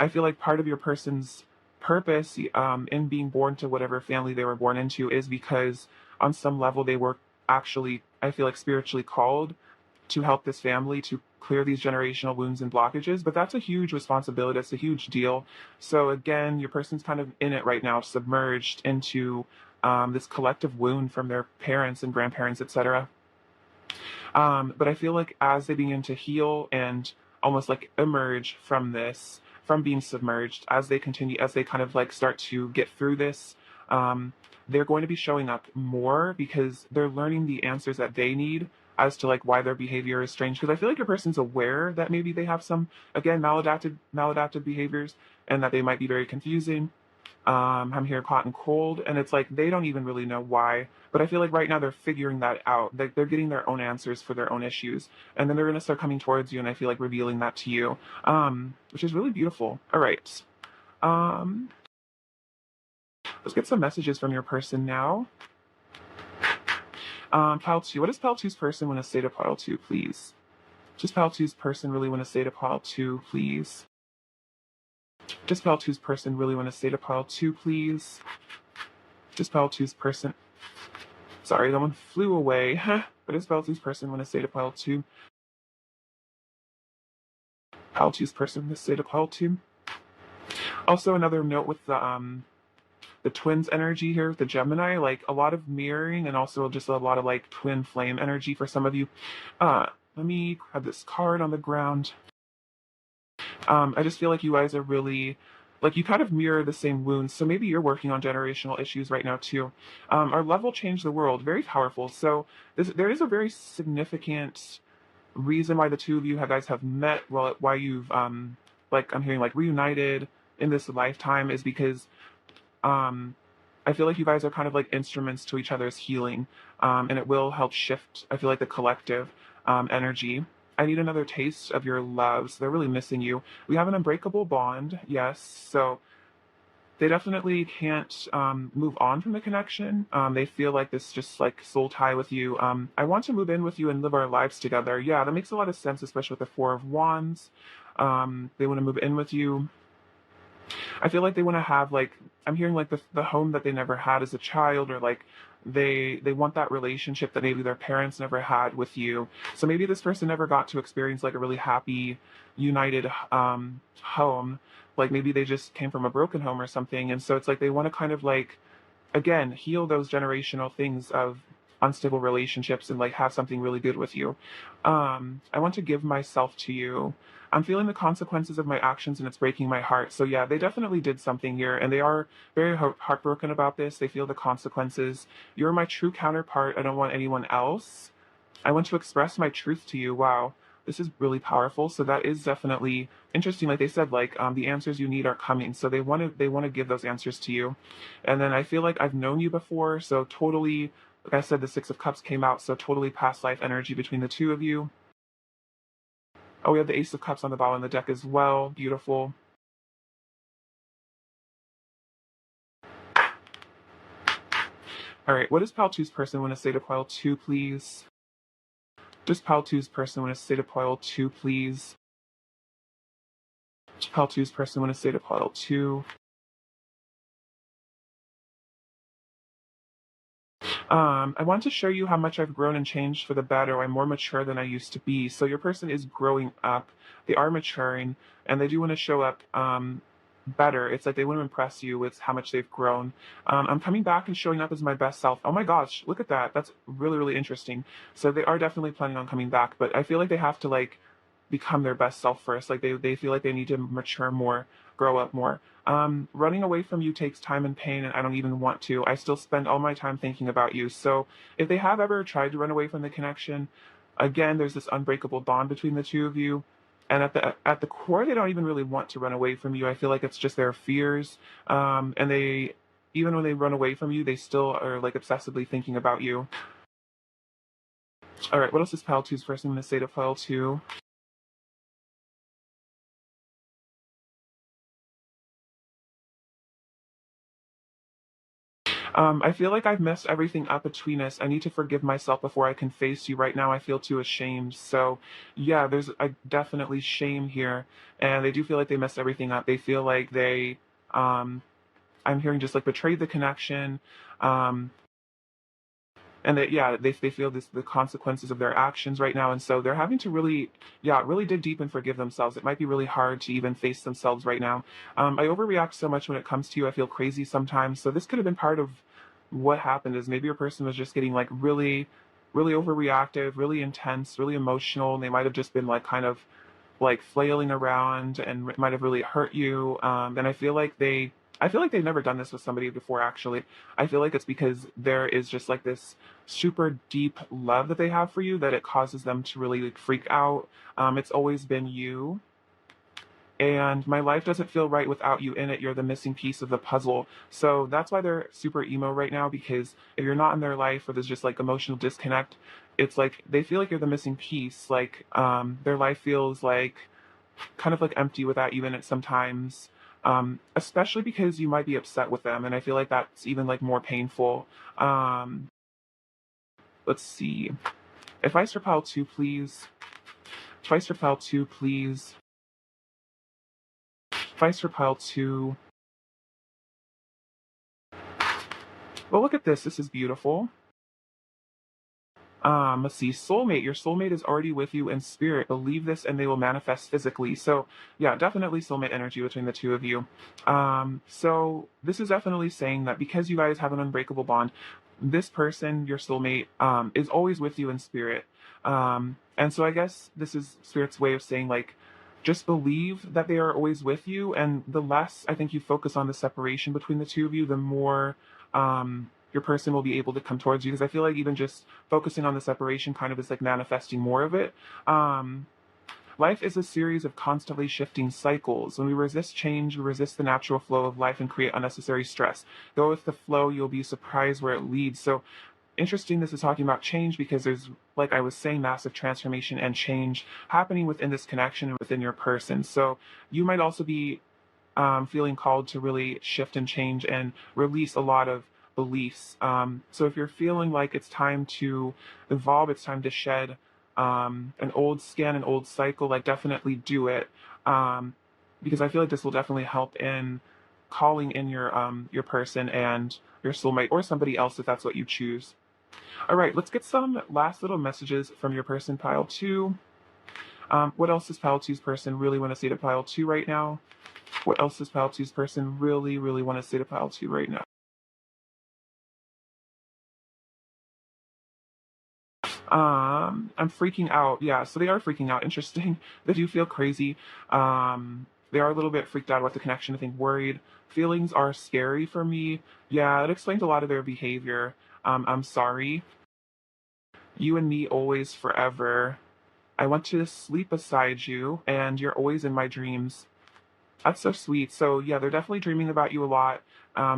I feel like part of your person's purpose in being born to whatever family they were born into is because on some level they were actually, I feel like, spiritually called to help this family to clear these generational wounds and blockages. But that's a huge responsibility. That's a huge deal. So again, your person's kind of in it right now, submerged into this collective wound from their parents and grandparents, etc. But I feel like as they begin to heal and almost like emerge from this, from being submerged, as they continue, as they kind of like start to get through this, um, they're going to be showing up more because they're learning the answers that they need as to like why their behavior is strange. Because I feel like your person's aware that maybe they have some, again, maladaptive behaviors, and that they might be very confusing. I'm here hot and cold, and it's like they don't even really know why. But I feel like right now they're figuring that out. They're getting their own answers for their own issues, and then they're gonna start coming towards you, and I feel like revealing that to you, which is really beautiful. All right, um, let's get some messages from your person now. Pile two. What does Pile two's person want to say to Pile two, please? Just Pile two's person really want to say to Pile two, please. Just Pile two's person really want to say to Pile two, please. Just Pile two's person. Sorry, that one flew away. But is Pile two's person want to say to Pile two? Pile two's person want to say to Pile two. Also, another note with the twins energy here with the Gemini, like a lot of mirroring and also just a lot of like twin flame energy for some of you. Let me grab this card on the ground. I just feel like you guys are really, like, you kind of mirror the same wounds. So maybe you're working on generational issues right now too. Our level changed the world, very powerful. So there is a very significant reason why the two of you guys have met. Well, why you've like I'm hearing like reunited in this lifetime is because um, I feel like you guys are kind of like instruments to each other's healing, and it will help shift, I feel like, the collective energy. I need another taste of your love. So they're really missing you. We have an unbreakable bond, yes. So they definitely can't move on from the connection. They feel like this just like soul tie with you. I want to move in with you and live our lives together. Yeah, that makes a lot of sense, especially with the Four of Wands. They want to move in with you. I feel like they want to have like I'm hearing like the home that they never had as a child, or like they want that relationship that maybe their parents never had with you. So maybe this person never got to experience like a really happy, united home. Like maybe they just came from a broken home or something, and so it's like they want to kind of like again heal those generational things of unstable relationships and like have something really good with you. I want to give myself to you. I'm feeling the consequences of my actions and it's breaking my heart. So yeah, they definitely did something here and they are very heartbroken about this. They feel the consequences. You're my true counterpart. I don't want anyone else. I want to express my truth to you. Wow, this is really powerful. So that is definitely interesting. Like they said, like the answers you need are coming. So they want to give those answers to you. And then I feel like I've known you before. So totally, like I said, the Six of Cups came out. So totally past life energy between the two of you. Oh, we have the Ace of Cups on the bottom of the deck as well. Beautiful. All right, what does Pile Two's person want to say to Pile Two, please? Does Pile Two's person want to say to Pile Two, please? Does Pile Two's person want to say to Pile Two? I want to show you how much I've grown and changed for the better. I'm more mature than I used to be. So your person is growing up. They are maturing, and they do want to show up better. It's like they want to impress you with how much they've grown. I'm coming back and showing up as my best self. Oh my gosh, look at that. That's really, really interesting. So they are definitely planning on coming back, but I feel like they have to like become their best self first. Like they feel like they need to mature more, grow up more. Running away from you takes time and pain, and I don't even want to. I still spend all my time thinking about you. So if they have ever tried to run away from the connection, again, there's this unbreakable bond between the two of you. And at the core, they don't even really want to run away from you. I feel like it's just their fears. And they, even when they run away from you, they still are like obsessively thinking about you. All right, what else is pile two's first? I'm going to say to pile two. I feel like I've messed everything up between us. I need to forgive myself before I can face you. Right now, I feel too ashamed. So, yeah, there's definitely shame here. And they do feel like they messed everything up. They feel like they, I'm hearing just like betrayed the connection. Um, and that, yeah, they feel the consequences of their actions right now. And so they're having to really, yeah, really dig deep and forgive themselves. It might be really hard to even face themselves right now. I overreact so much when it comes to you. I feel crazy sometimes. So this could have been part of what happened, is maybe your person was just getting like really overreactive, really intense, really emotional, and they might have just been like kind of like flailing around and might have really hurt you. And I feel like they've never done this with somebody before, actually. I feel like it's because there is just like this super deep love that they have for you that it causes them to really like freak out. It's always been you. And my life doesn't feel right without you in it. You're the missing piece of the puzzle. So that's why they're super emo right now, because if you're not in their life or there's just like emotional disconnect, it's like they feel like you're the missing piece. Like their life feels like kind of like empty without you in it sometimes. Especially because you might be upset with them, and I feel like that's even like more painful. Um, let's see. Advice for pile two, please. Advice for pile two, please. Advice for pile two. Well, look at this. This is beautiful. Let's see, soulmate. Your soulmate is already with you in spirit. Believe this and they will manifest physically. So, yeah, definitely soulmate energy between the two of you. So this is definitely saying that because you guys have an unbreakable bond, this person, your soulmate, is always with you in spirit. And so I guess this is spirit's way of saying, like, just believe that they are always with you. And the less I think you focus on the separation between the two of you, the more, your person will be able to come towards you, because I feel like even just focusing on the separation kind of is like manifesting more of it. Um, Life is a series of constantly shifting cycles. When we resist change, we resist the natural flow of life and create unnecessary stress. Go with the flow, you'll be surprised where it leads. So interesting, this is talking about change because there's, like I was saying, massive transformation and change happening within this connection and within your person. So you might also be feeling called to really shift and change and release a lot of beliefs. So if you're feeling like it's time to evolve, it's time to shed an old skin, an old cycle, like definitely do it. Because I feel like this will definitely help in calling in your person and your soulmate or somebody else if that's what you choose. All right, let's get some last little messages from your person, pile two. What else does pile two's person really want to say to pile two right now? What else does pile two's person really, really want to say to pile two right now? I'm freaking out. Yeah, so they are freaking out. Interesting. They do feel crazy. They are a little bit freaked out about the connection. I think worried. Feelings are scary for me. Yeah, it explains a lot of their behavior. I'm sorry. You and me always forever. I want to sleep beside you, and you're always in my dreams. That's so sweet. So yeah, they're definitely dreaming about you a lot.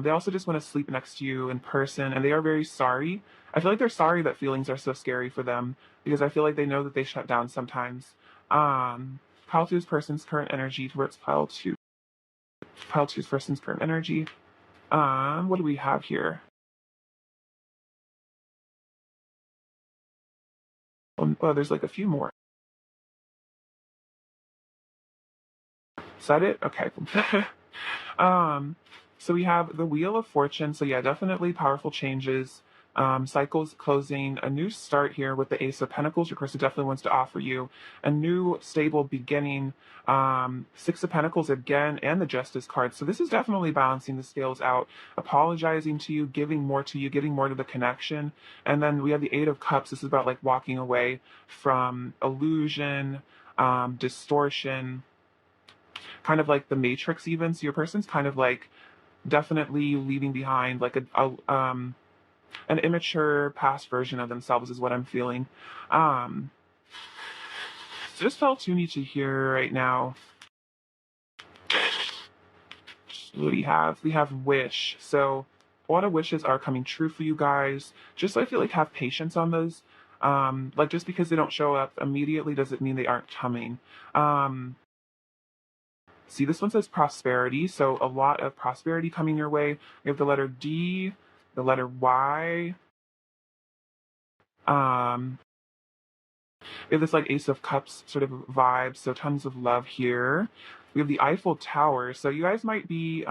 They also just want to sleep next to you in person, and they are very sorry. I feel like they're sorry that feelings are so scary for them because I feel like they know that they shut down sometimes. Pile two's person's current energy towards pile two. Pile two's person's current energy. What do we have here? Oh, there's like a few more. Is that it? Okay. um, so we have the Wheel of Fortune. So yeah, definitely powerful changes. Cycles closing, a new start here with the Ace of Pentacles. Your person definitely wants to offer you a new stable beginning. Six of Pentacles again, and the Justice card. So this is definitely balancing the scales out, apologizing to you, giving more to you, giving more to the connection. And then we have the Eight of Cups. This is about like walking away from illusion, distortion, kind of like the Matrix even. So your person's kind of like definitely leaving behind like an immature past version of themselves is what I'm feeling. Um, just felt too need to hear right now. What do we have? We have wish. So a lot of wishes are coming true for you guys. Just I feel like have patience on those. Like just because they don't show up immediately doesn't mean they aren't coming. Um, See, this one says prosperity, so a lot of prosperity coming your way. We have the letter D, the letter Y. Um, we have this like Ace of Cups sort of vibe, so tons of love here. We have the Eiffel Tower, so you guys might be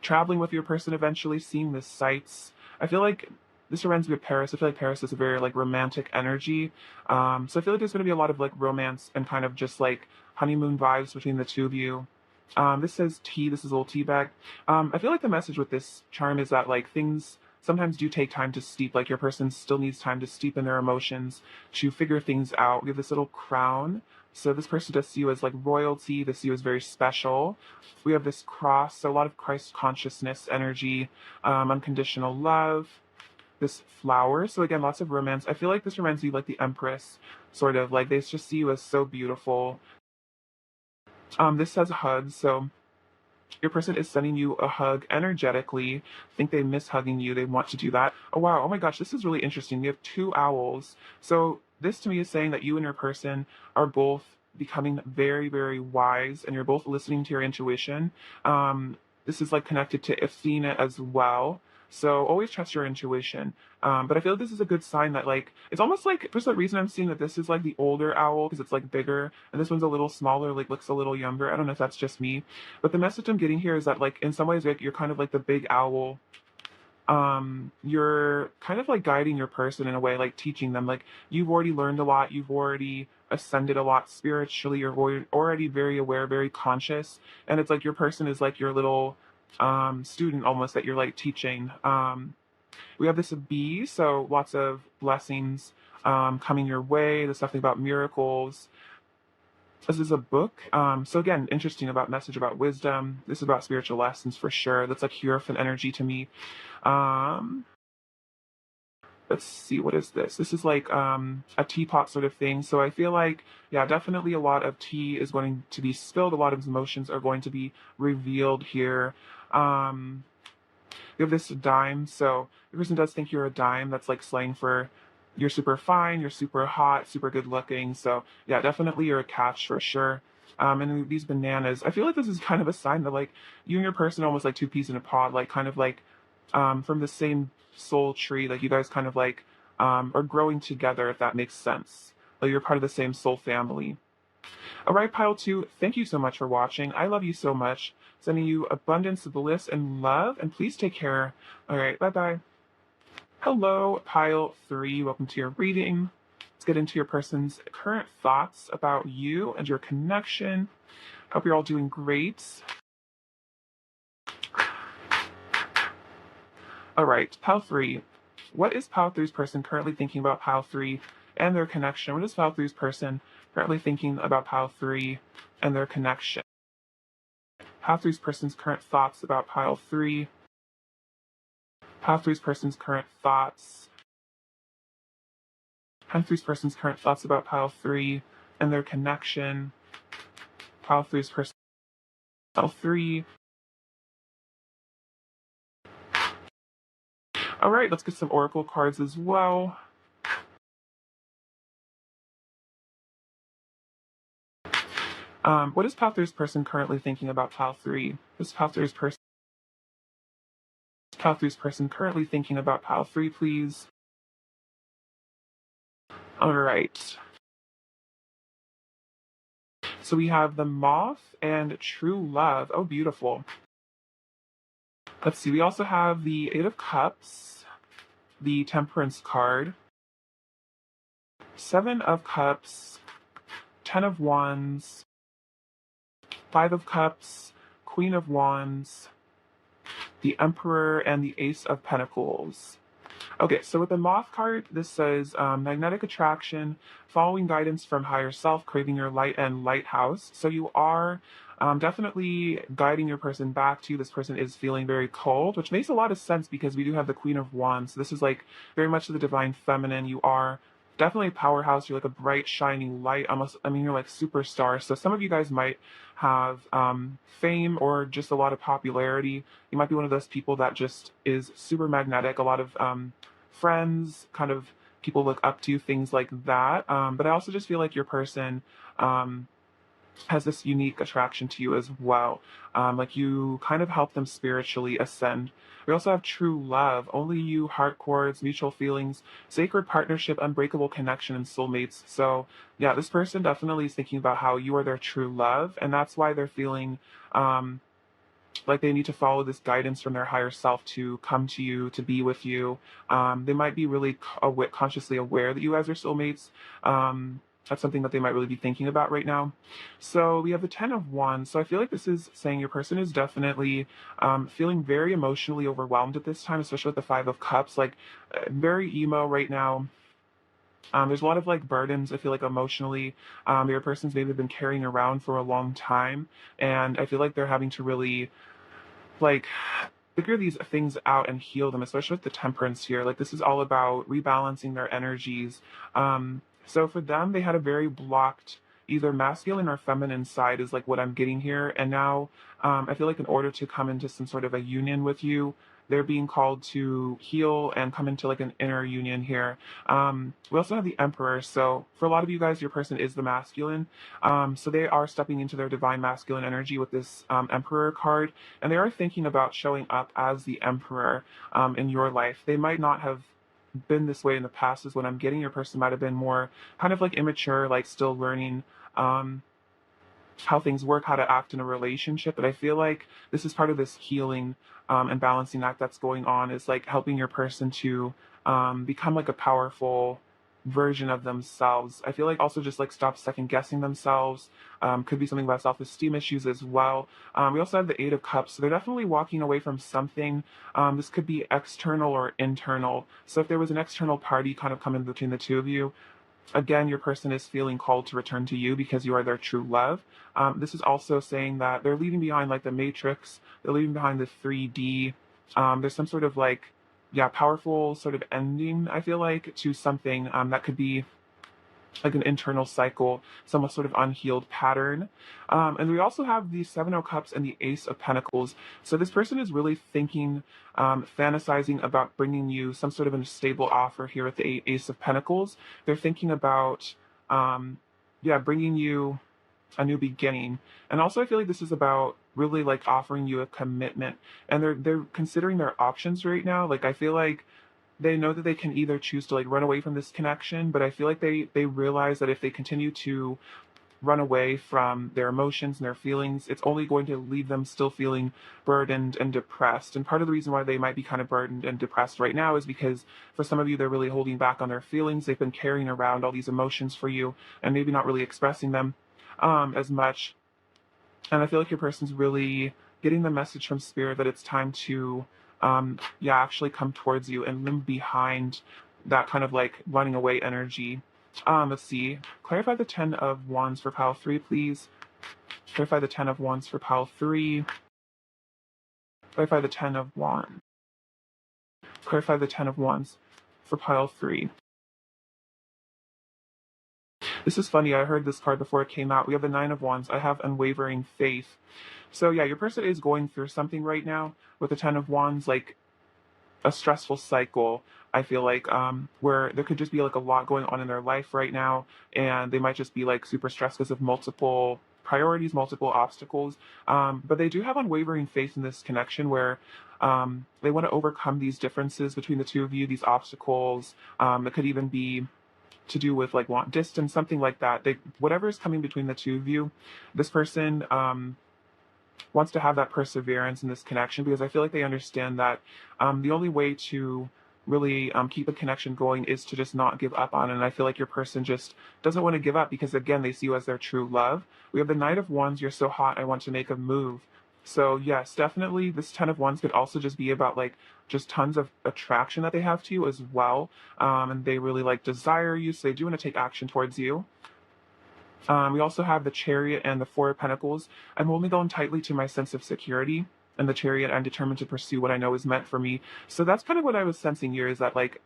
traveling with your person eventually, seeing the sights. I feel like this reminds me of Paris. I feel like Paris is a very like romantic energy. So I feel like there's going to be a lot of like romance and kind of just like honeymoon vibes between the two of you. This says tea. This is a little tea bag. I feel like the message with this charm is that like things sometimes do take time to steep. Like your person still needs time to steep in their emotions to figure things out. We have this little crown. So this person does see you as like royalty. They see you as very special. We have this cross. So a lot of Christ consciousness energy, unconditional love. This flower. So again, lots of romance. I feel like this reminds you like the Empress, sort of like they just see you as so beautiful. This says hug. So your person is sending you a hug energetically. I think they miss hugging you. They want to do that. Oh, wow. Oh my gosh. This is really interesting. You have two owls. So this to me is saying that you and your person are both becoming very, very wise and you're both listening to your intuition. This is like connected to Athena as well. So always trust your intuition. But I feel like this is a good sign that like it's almost like for some reason I'm seeing that this is like the older owl because it's like bigger and this one's a little smaller, like looks a little younger. I don't know if that's just me, but the message I'm getting here is that like in some ways like you're kind of like the big owl. You're kind of like guiding your person in a way, like teaching them. Like you've already learned a lot, you've already ascended a lot spiritually, you're already very aware, very conscious, and it's like your person is like your little student almost that you're like teaching. We have this bee, so lots of blessings coming your way. There's something about miracles. This is a book. So again, interesting about message about wisdom. This is about spiritual lessons for sure. That's like Hierophant energy to me. Um, let's see, what is this? This is like a teapot sort of thing. So I feel like, yeah, definitely a lot of tea is going to be spilled. A lot of emotions are going to be revealed here. Um, you have this dime. So the person does think you're a dime. That's like slang for you're super fine, you're super hot, super good looking. So yeah, definitely you're a catch for sure. And these bananas, I feel like this is kind of a sign that like you and your person are almost like two peas in a pod, like kind of like from the same soul tree. Like you guys kind of like are growing together, if that makes sense. Like you're part of the same soul family. All right, pile two, thank you so much for watching. I love you so much. Sending you abundance, bliss, and love. And please take care. All right, bye bye. Hello, pile three. Welcome to your reading. Let's get into your person's current thoughts about you and your connection. Hope you're all doing great. All right, pile three. What is pile three's person currently thinking about pile three and their connection? What is pile three's person currently thinking about pile three and their connection? Pile three's person's current thoughts about pile three. Pile three's person's current thoughts. Pile three's person's current thoughts about pile three and their connection. Pile three's person. Pile three. All right, let's get some oracle cards as well. What is pile three's person currently thinking about pile three? What is pile three's person currently thinking about pile three, please? All right. So we have the moth and true love. Oh, beautiful. Let's see. We also have the Eight of Cups, the Temperance card, Seven of Cups, Ten of Wands, Five of Cups, Queen of Wands, the Emperor, and the Ace of Pentacles. Okay, so with the Moth card, this says magnetic attraction, following guidance from higher self, craving your light, and lighthouse. So you are definitely guiding your person back to you. This person is feeling very cold, which makes a lot of sense because we do have the Queen of Wands. So this is like very much the divine feminine. You are definitely a powerhouse. You're like a bright, shining light. Almost, I mean, you're like superstar. So some of you guys might have fame or just a lot of popularity. You might be one of those people that just is super magnetic. A lot of friends, kind of people look up to, things like that. But I also just feel like your person. Has this unique attraction to you as well. Like you kind of help them spiritually ascend. We also have true love, only you, heart chords, mutual feelings, sacred partnership, unbreakable connection, and soulmates. So, yeah, this person definitely is thinking about how you are their true love, and that's why they're feeling like they need to follow this guidance from their higher self to come to you, to be with you. They might be really consciously aware that you guys are soulmates. That's something that they might really be thinking about right now. So we have the Ten of Wands. So I feel like this is saying your person is definitely feeling very emotionally overwhelmed at this time, especially with the Five of Cups. Like very emo right now. There's a lot of like burdens, I feel like emotionally, your person's maybe been carrying around for a long time. And I feel like they're having to really like figure these things out and heal them, especially with the temperance here. Like this is all about rebalancing their energies. So for them, they had a very blocked either masculine or feminine side is like what I'm getting here. And now I feel like in order to come into some sort of a union with you, they're being called to heal and come into like an inner union here. We also have the Emperor. So for a lot of you guys, your person is the masculine. So they are stepping into their divine masculine energy with this Emperor card, and they are thinking about showing up as the Emperor in your life. They might not have been this way in the past, is what I'm getting. Your person might have been more kind of like immature, like still learning um, how things work, how to act in a relationship. But I feel like this is part of this healing and balancing act that's going on, is like helping your person to become like a powerful version of themselves. I feel like also just like stop second guessing themselves. Could be something about self-esteem issues as well. We also have the Eight of Cups. So they're definitely walking away from something. This could be external or internal. So if there was an external party kind of coming between the two of you, again, your person is feeling called to return to you because you are their true love. This is also saying that they're leaving behind like the Matrix, they're leaving behind the 3D. There's some sort of like, yeah, powerful sort of ending, I feel like, to something that could be like an internal cycle, some sort of unhealed pattern. And we also have the Seven of Cups and the Ace of Pentacles. So this person is really thinking, fantasizing about bringing you some sort of a stable offer here with the Ace of Pentacles. They're thinking about, yeah, bringing you a new beginning. And also I feel like this is about really like offering you a commitment. And they're considering their options right now. Like I feel like they know that they can either choose to like run away from this connection, but I feel like they realize that if they continue to run away from their emotions and their feelings, it's only going to leave them still feeling burdened and depressed. And part of the reason why they might be kind of burdened and depressed right now is because for some of you, they're really holding back on their feelings. They've been carrying around all these emotions for you and maybe not really expressing them as much. And I feel like your person's really getting the message from spirit that it's time to, yeah, actually come towards you and limb behind that kind of like running away energy. Let's see. Clarify the Ten of Wands for pile 3, please. Clarify the Ten of Wands for pile 3. Clarify the Ten of Wands. Clarify the Ten of Wands for pile 3. This is funny. I heard this card before it came out. We have the Nine of Wands. I have unwavering faith. So yeah, your person is going through something right now with the Ten of Wands, like a stressful cycle. I feel like where there could just be like a lot going on in their life right now, and they might just be like super stressed because of multiple priorities, multiple obstacles. But they do have unwavering faith in this connection where they want to overcome these differences between the two of you, these obstacles. It could even be to do with like want distance, something like that. They, whatever is coming between the two of you, this person wants to have that perseverance in this connection, because I feel like they understand that the only way to really keep a connection going is to just not give up on it. And I feel like your person just doesn't want to give up because, again, they see you as their true love. We have the Knight of Wands. You're so hot, I want to make a move. So yes, definitely this Ten of Wands could also just be about like just tons of attraction that they have to you as well. And they really like desire you, so they do want to take action towards you. We also have the Chariot and the Four of Pentacles. I'm holding on tightly to my sense of security. And the Chariot, I'm determined to pursue what I know is meant for me. So that's kind of what I was sensing here, is that like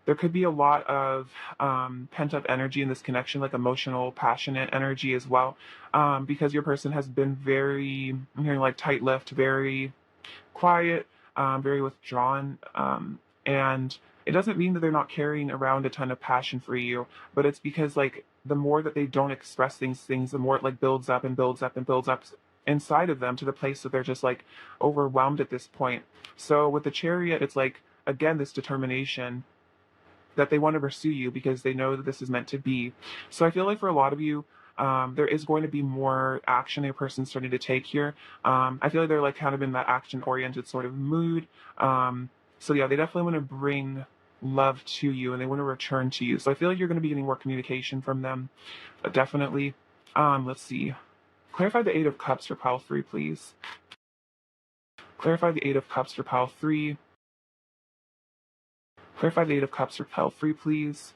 there could be a lot of pent up energy in this connection, like emotional, passionate energy as well, because your person has been very, I'm hearing like tight lipped, very quiet, very withdrawn. And it doesn't mean that they're not carrying around a ton of passion for you, but it's because like the more that they don't express things, the more it like builds up and builds up and builds up inside of them to the place that they're just like overwhelmed at this point. So with the Chariot, it's like again this determination that they want to pursue you because they know that this is meant to be. So I feel like for a lot of you, there is going to be more action a person's starting to take here. I feel like they're like kind of in that action oriented sort of mood. So yeah, they definitely want to bring love to you and they want to return to you. So I feel like you're going to be getting more communication from them. Definitely. Let's see. Clarify the Eight of Cups for pile 3, please. Clarify the Eight of Cups for pile 3. Clarify the Eight of Cups for pile 3, please.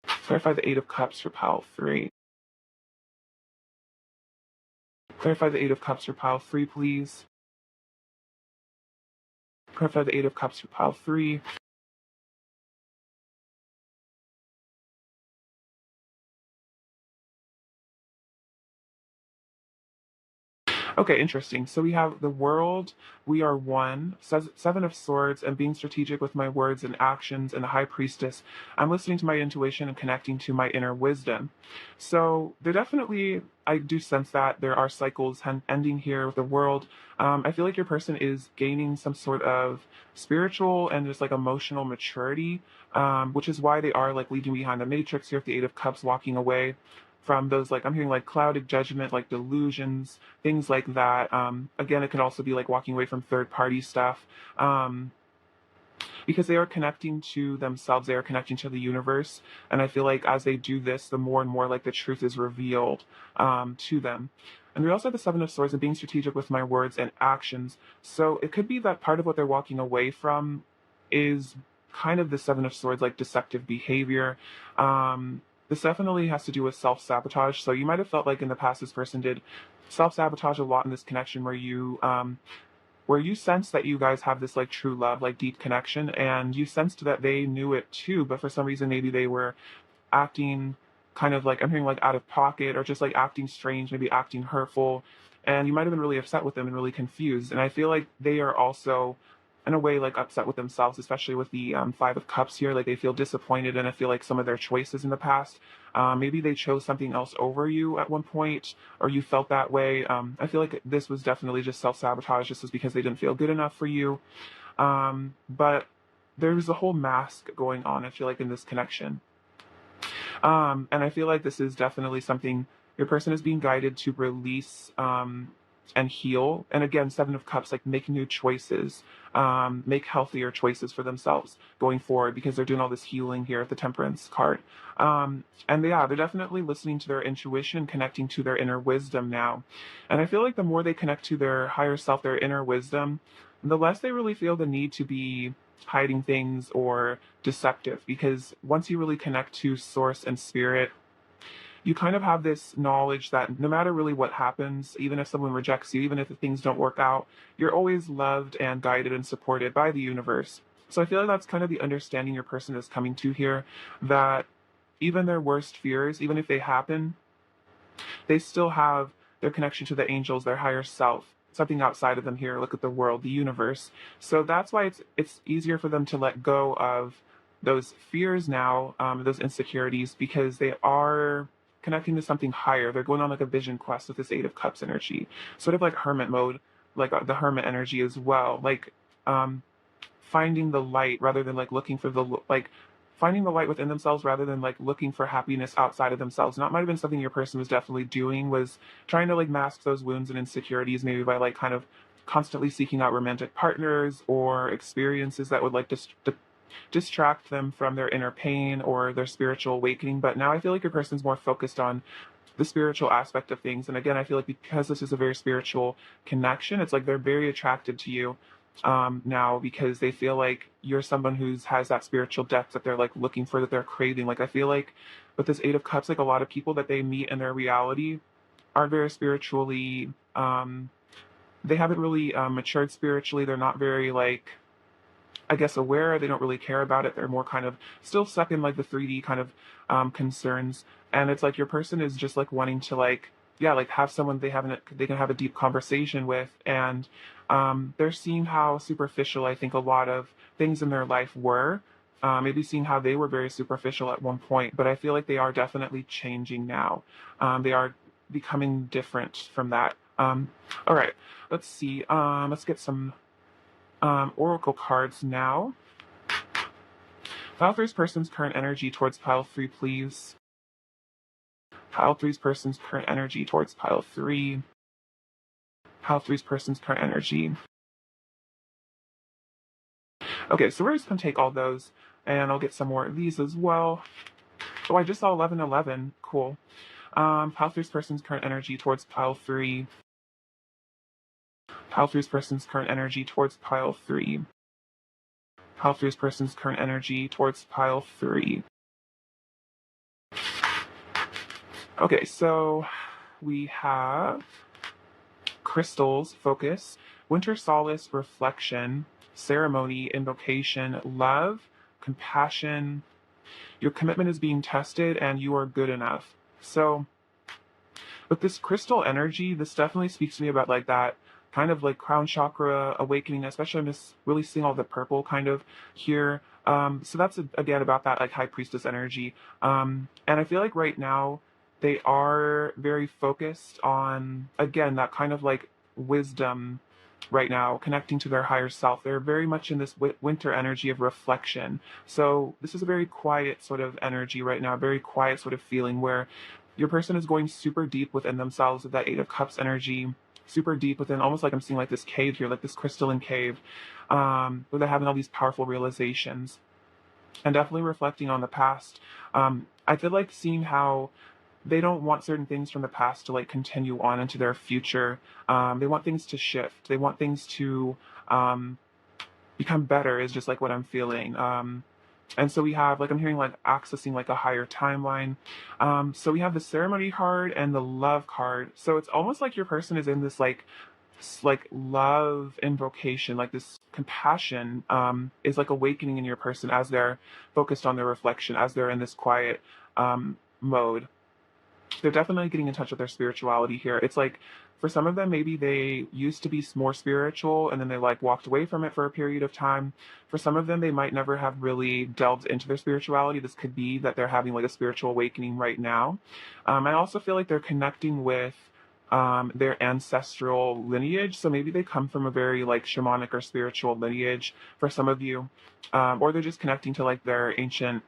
Clarify the Eight of Cups for pile 3. Clarify the Eight of Cups for pile 3, please. Clarify the Eight of Cups for pile 3. Okay, interesting. So we have the world, we are one, Seven of Swords, and being strategic with my words and actions, and the High Priestess. I'm listening to my intuition and connecting to my inner wisdom. So there definitely, I do sense that there are cycles ending here with the world. I feel like your person is gaining some sort of spiritual and just like emotional maturity, which is why they are like leaving behind the matrix here with the Eight of Cups, walking away from those like I'm hearing like clouded judgment, like delusions, things like that. Again, it could also be like walking away from third party stuff. Because they are connecting to themselves, they are connecting to the universe. And I feel like as they do this, the more and more like the truth is revealed to them. And we also have the Seven of Swords and being strategic with my words and actions. So it could be that part of what they're walking away from is kind of the Seven of Swords, like deceptive behavior. This definitely has to do with self sabotage. So you might have felt like in the past this person did self sabotage a lot in this connection where you sense that you guys have this like true love, like deep connection, and you sensed that they knew it too, but for some reason maybe they were acting kind of like I'm hearing like out of pocket or just like acting strange, maybe acting hurtful, and you might have been really upset with them and really confused. And I feel like they are also in a way like upset with themselves, especially with the Five of Cups here. Like they feel disappointed, and I feel like some of their choices in the past, maybe they chose something else over you at one point, or you felt that way. I feel like this was definitely just self sabotage, just as because they didn't feel good enough for you. But there's a whole mask going on, I feel like, in this connection. And I feel like this is definitely something your person is being guided to release and heal. And again, Seven of Cups, like make new choices, make healthier choices for themselves going forward because they're doing all this healing here at the Temperance card. And yeah, they're definitely listening to their intuition, connecting to their inner wisdom now. And I feel like the more they connect to their higher self, their inner wisdom, the less they really feel the need to be hiding things or deceptive, because once you really connect to source and spirit, you kind of have this knowledge that no matter really what happens, even if someone rejects you, even if things don't work out, you're always loved and guided and supported by the universe. So I feel like that's kind of the understanding your person is coming to here, that even their worst fears, even if they happen, they still have their connection to the angels, their higher self, something outside of them here. Look at the world, the universe. So that's why it's easier for them to let go of those fears now, those insecurities, because they are connecting to something higher. They're going on like a vision quest with this Eight of Cups energy, sort of like hermit mode, like the hermit energy as well. Like finding the light rather than like looking for the like finding the light within themselves rather than like looking for happiness outside of themselves. And that might have been something your person was definitely doing, was trying to like mask those wounds and insecurities, maybe by like kind of constantly seeking out romantic partners or experiences that would like distract them from their inner pain or their spiritual awakening. But now I feel like your person's more focused on the spiritual aspect of things. And again, I feel like because this is a very spiritual connection, it's like they're very attracted to you now, because they feel like you're someone who's has that spiritual depth that they're like looking for, that they're craving. Like I feel like But this Eight of Cups, like a lot of people that they meet in their reality are very spiritually, they haven't really matured spiritually. They're not very like, I guess, aware. They don't really care about it. They're more kind of still stuck in like the 3D kind of concerns. And it's like your person is just like wanting to like, yeah, like have someone they can have a deep conversation with. And they're seeing how superficial I think a lot of things in their life were. Maybe seeing how they were very superficial at one point, but I feel like they are definitely changing now. They are becoming different from that. All right, let's see. Let's get some oracle cards now. Pile three's person's current energy towards pile three, please. Pile three's person's current energy towards pile three. Pile three's person's current energy. Okay, so we're just gonna take all those, and I'll get some more of these as well. Oh, I just saw 1111. Cool. Pile three's person's current energy towards pile three. Pile three's person's current energy towards pile three. Pile three's person's current energy towards pile three. Okay, so we have crystals, focus, winter solace, reflection, ceremony, invocation, love, compassion. Your commitment is being tested and you are good enough. So with this crystal energy, this definitely speaks to me about like that kind of like crown chakra awakening, especially I'm just really seeing all the purple kind of here. So that's again about that like high priestess energy. And I feel like right now they are very focused on again that kind of like wisdom right now, connecting to their higher self. They're very much in this winter energy of reflection. So this is a very quiet sort of energy right now, very quiet sort of feeling where your person is going super deep within themselves with that Eight of Cups energy, super deep within, almost like I'm seeing like this cave here, like this crystalline cave, where they're having all these powerful realizations and definitely reflecting on the past. I feel like seeing how they don't want certain things from the past to like continue on into their future. They want things to shift. They want things to become better is just like what I'm feeling. And so we have like I'm hearing like accessing like a higher timeline. So we have the ceremony card and the love card. So it's almost like your person is in this like love invocation, like this compassion is like awakening in your person as they're focused on their reflection, as they're in this quiet mode. They're definitely getting in touch with their spirituality here. It's like for some of them, maybe they used to be more spiritual and then they like walked away from it for a period of time. For some of them, they might never have really delved into their spirituality. This could be that they're having like a spiritual awakening right now. I also feel like they're connecting with their ancestral lineage. So maybe they come from a very like shamanic or spiritual lineage for some of you, or they're just connecting to like their ancient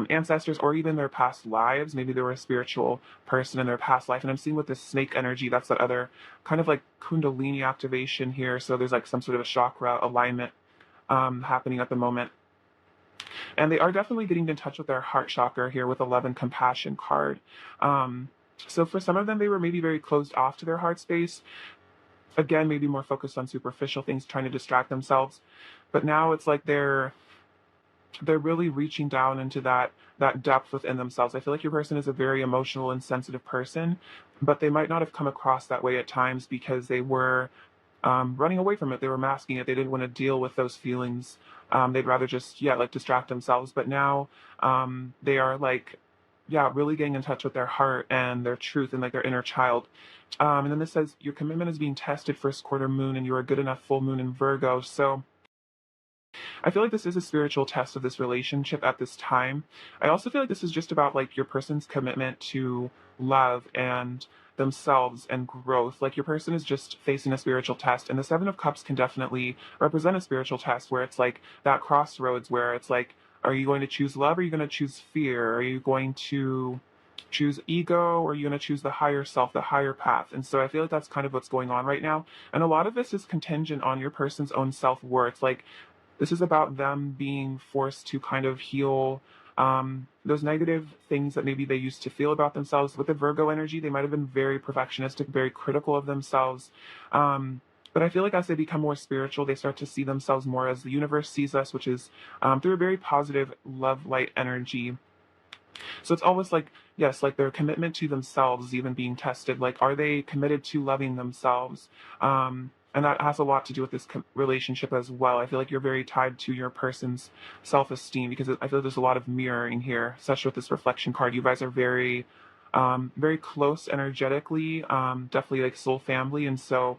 ancestors or even their past lives. Maybe they were a spiritual person in their past life. And I'm seeing with this snake energy, that's that other kind of like Kundalini activation here. So there's like some sort of a chakra alignment happening at the moment. And they are definitely getting in touch with their heart chakra here with 11 compassion card. So for some of them, they were maybe very closed off to their heart space. Again, maybe more focused on superficial things, trying to distract themselves. But now it's like they're really reaching down into that depth within themselves. I feel like your person is a very emotional and sensitive person, but they might not have come across that way at times because they were running away from it. They were masking it. They didn't want to deal with those feelings. They'd rather just like distract themselves. But now they are like really getting in touch with their heart and their truth and like their inner child. And then this says your commitment is being tested first quarter moon, and you are good enough full moon in Virgo. So I feel like this is a spiritual test of this relationship at this time. I also feel like this is just about like your person's commitment to love and themselves and growth. Like your person is just facing a spiritual test, and the Seven of Cups can definitely represent a spiritual test where it's like that crossroads where it's like, are you going to choose love or are you going to choose fear? Are you going to choose ego or are you going to choose the higher self, the higher path? And so I feel like that's kind of what's going on right now. And a lot of this is contingent on your person's own self-worth. Like this is about them being forced to kind of heal those negative things that maybe they used to feel about themselves. With the Virgo energy, they might have been very perfectionistic, very critical of themselves. But I feel like as they become more spiritual, they start to see themselves more as the universe sees us, which is through a very positive love light energy. So it's almost like, yes, like their commitment to themselves is even being tested. Like, are they committed to loving themselves? And that has a lot to do with this relationship as well. I feel like you're very tied to your person's self-esteem because I feel like there's a lot of mirroring here, especially with this reflection card. You guys are very close energetically, definitely like soul family. And so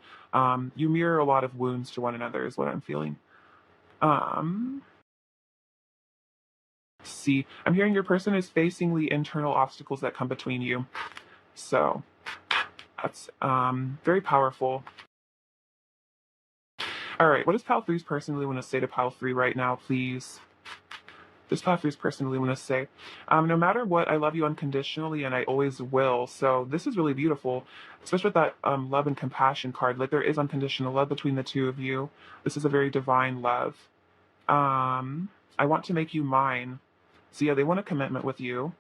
you mirror a lot of wounds to one another, is what I'm feeling. Um, see, I'm hearing your person is facing the internal obstacles that come between you. So that's very powerful. All right, what does pile three's person really want to say to pile three right now, please? This pile three's person really want to say, no matter what, I love you unconditionally and I always will. So this is really beautiful, especially with that love and compassion card. Like there is unconditional love between the two of you. This is a very divine love. I want to make you mine. So yeah, they want a commitment with you.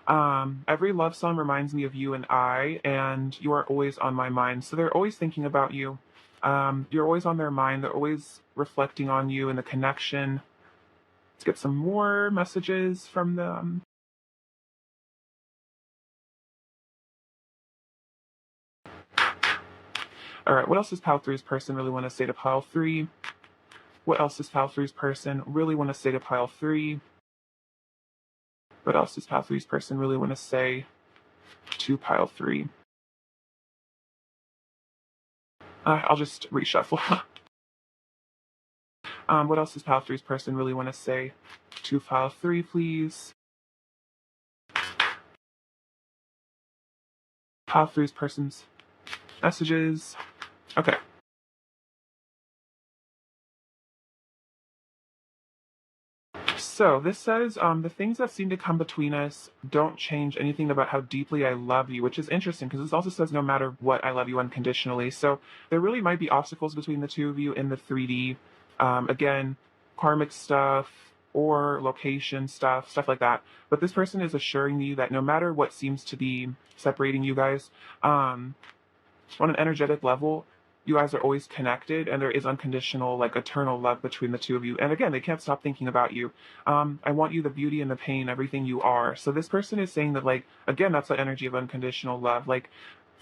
Every love song reminds me of you and you are always on my mind. So they're always thinking about you. You're always on their mind. They're always reflecting on you and the connection. Let's get some more messages from them. All right, what else does Pile Three's person really want to say to Pile Three? What else does Pile Three's person really want to say to Pile Three? What else does Pile Three's person really want to say to Pile Three? I'll just reshuffle. What else does Pile Three's person really want to say to Pile Three, please? Pile Three's person's messages. Okay. So this says the things that seem to come between us don't change anything about how deeply I love you, which is interesting because this also says no matter what, I love you unconditionally. So there really might be obstacles between the two of you in the 3D. Again, karmic stuff or location stuff like that. But this person is assuring you that no matter what seems to be separating you guys, um, on an energetic level, you guys are always connected and there is unconditional, like eternal love between the two of you. And again, they can't stop thinking about you. I want you, the beauty and the pain, everything you are. So this person is saying that, like, again, that's the energy of unconditional love. Like,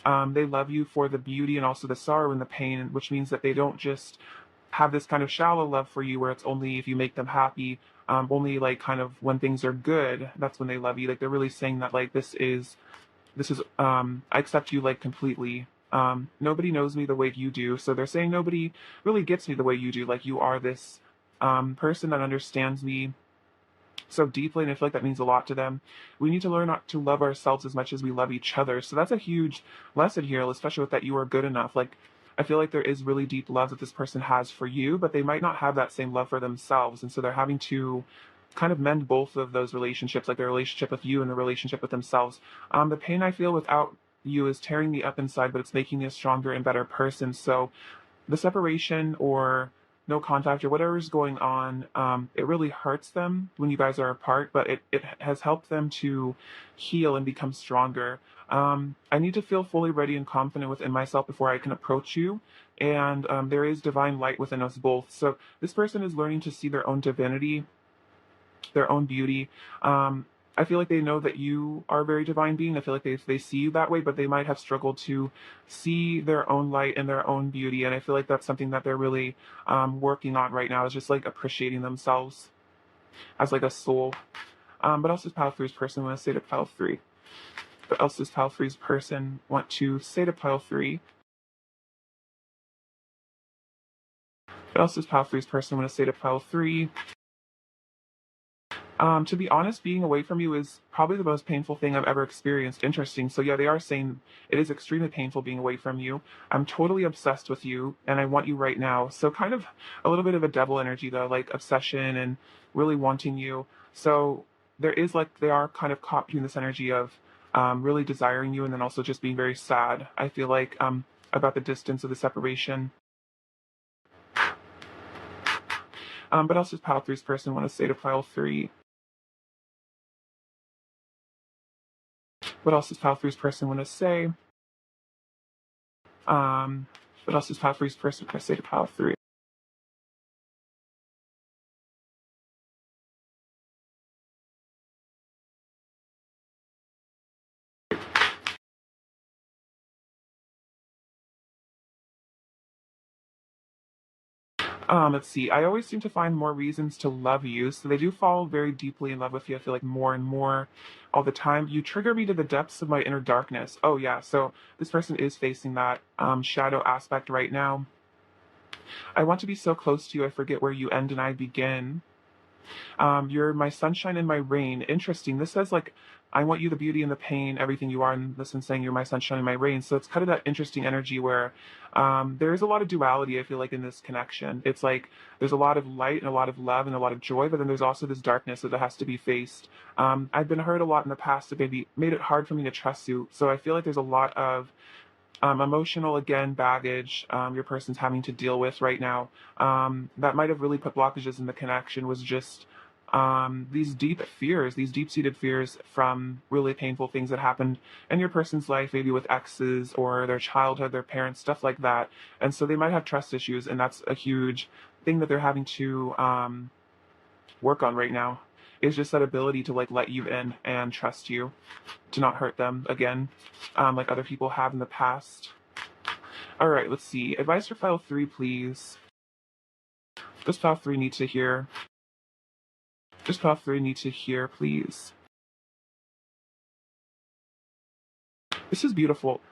they love you for the beauty and also the sorrow and the pain, which means that they don't just have this kind of shallow love for you where it's only if you make them happy, only like kind of when things are good, that's when they love you. Like they're really saying that like this is I accept you like completely. Nobody knows me the way you do, so they're saying nobody really gets me the way you do. Like you are this person that understands me so deeply, and I feel like that means a lot to them. We need to learn not to love ourselves as much as we love each other. So that's a huge lesson here, especially with that you are good enough. Like I feel like there is really deep love that this person has for you, but they might not have that same love for themselves, and so they're having to kind of mend both of those relationships, like their relationship with you and the relationship with themselves. The pain I feel without you is tearing me up inside, but it's making me a stronger and better person. So the separation or no contact or whatever is going on, it really hurts them when you guys are apart, but it has helped them to heal and become stronger. I need to feel fully ready and confident within myself before I can approach you. And there is divine light within us both. So this person is learning to see their own divinity, their own beauty. I feel like they know that you are a very divine being. I feel like they see you that way, but they might have struggled to see their own light and their own beauty. And I feel like that's something that they're really working on right now, is just like appreciating themselves as like a soul. But else does Pile Three's person want to say to Pile Three? What else does Pile Three's person want to say to Pile Three? What else does Pile Three's person want to say to Pile Three? To be honest, being away from you is probably the most painful thing I've ever experienced. Interesting. So yeah, they are saying it is extremely painful being away from you. I'm totally obsessed with you and I want you right now. So kind of a little bit of a devil energy though, like obsession and really wanting you. So there is like, they are kind of caught between this energy of really desiring you and then also just being very sad. I feel like about the distance of the separation. But else does Pile Three's person want to say to Pile Three? What else does Pile Three's person want to say? Um, what else does Pile Three's person want to say to Pile Three? Let's see. I always seem to find more reasons to love you. So they do fall very deeply in love with you. I feel like more and more all the time. You trigger me to the depths of my inner darkness. Oh, yeah. So this person is facing that shadow aspect right now. I want to be so close to you. I forget where you end and I begin. You're my sunshine and my rain. Interesting. This says like, I want you the beauty and the pain, everything you are. And this one's saying you're my sunshine and my rain. So it's kind of that interesting energy where there is a lot of duality, I feel like, in this connection. It's like there's a lot of light and a lot of love and a lot of joy, but then there's also this darkness that has to be faced. I've been hurt a lot in the past that maybe made it hard for me to trust you. So I feel like there's a lot of emotional, again, baggage your person's having to deal with right now that might have really put blockages in the connection was just these deep fears, these deep-seated fears from really painful things that happened in your person's life, maybe with exes or their childhood, their parents, stuff like that. And so they might have trust issues, and that's a huge thing that they're having to work on right now. Is just that ability to like let you in and trust you, to not hurt them again, like other people have in the past. All right, let's see. Advice for file 3, please. Does file 3 need to hear? Does file 3 need to hear, please? This is beautiful.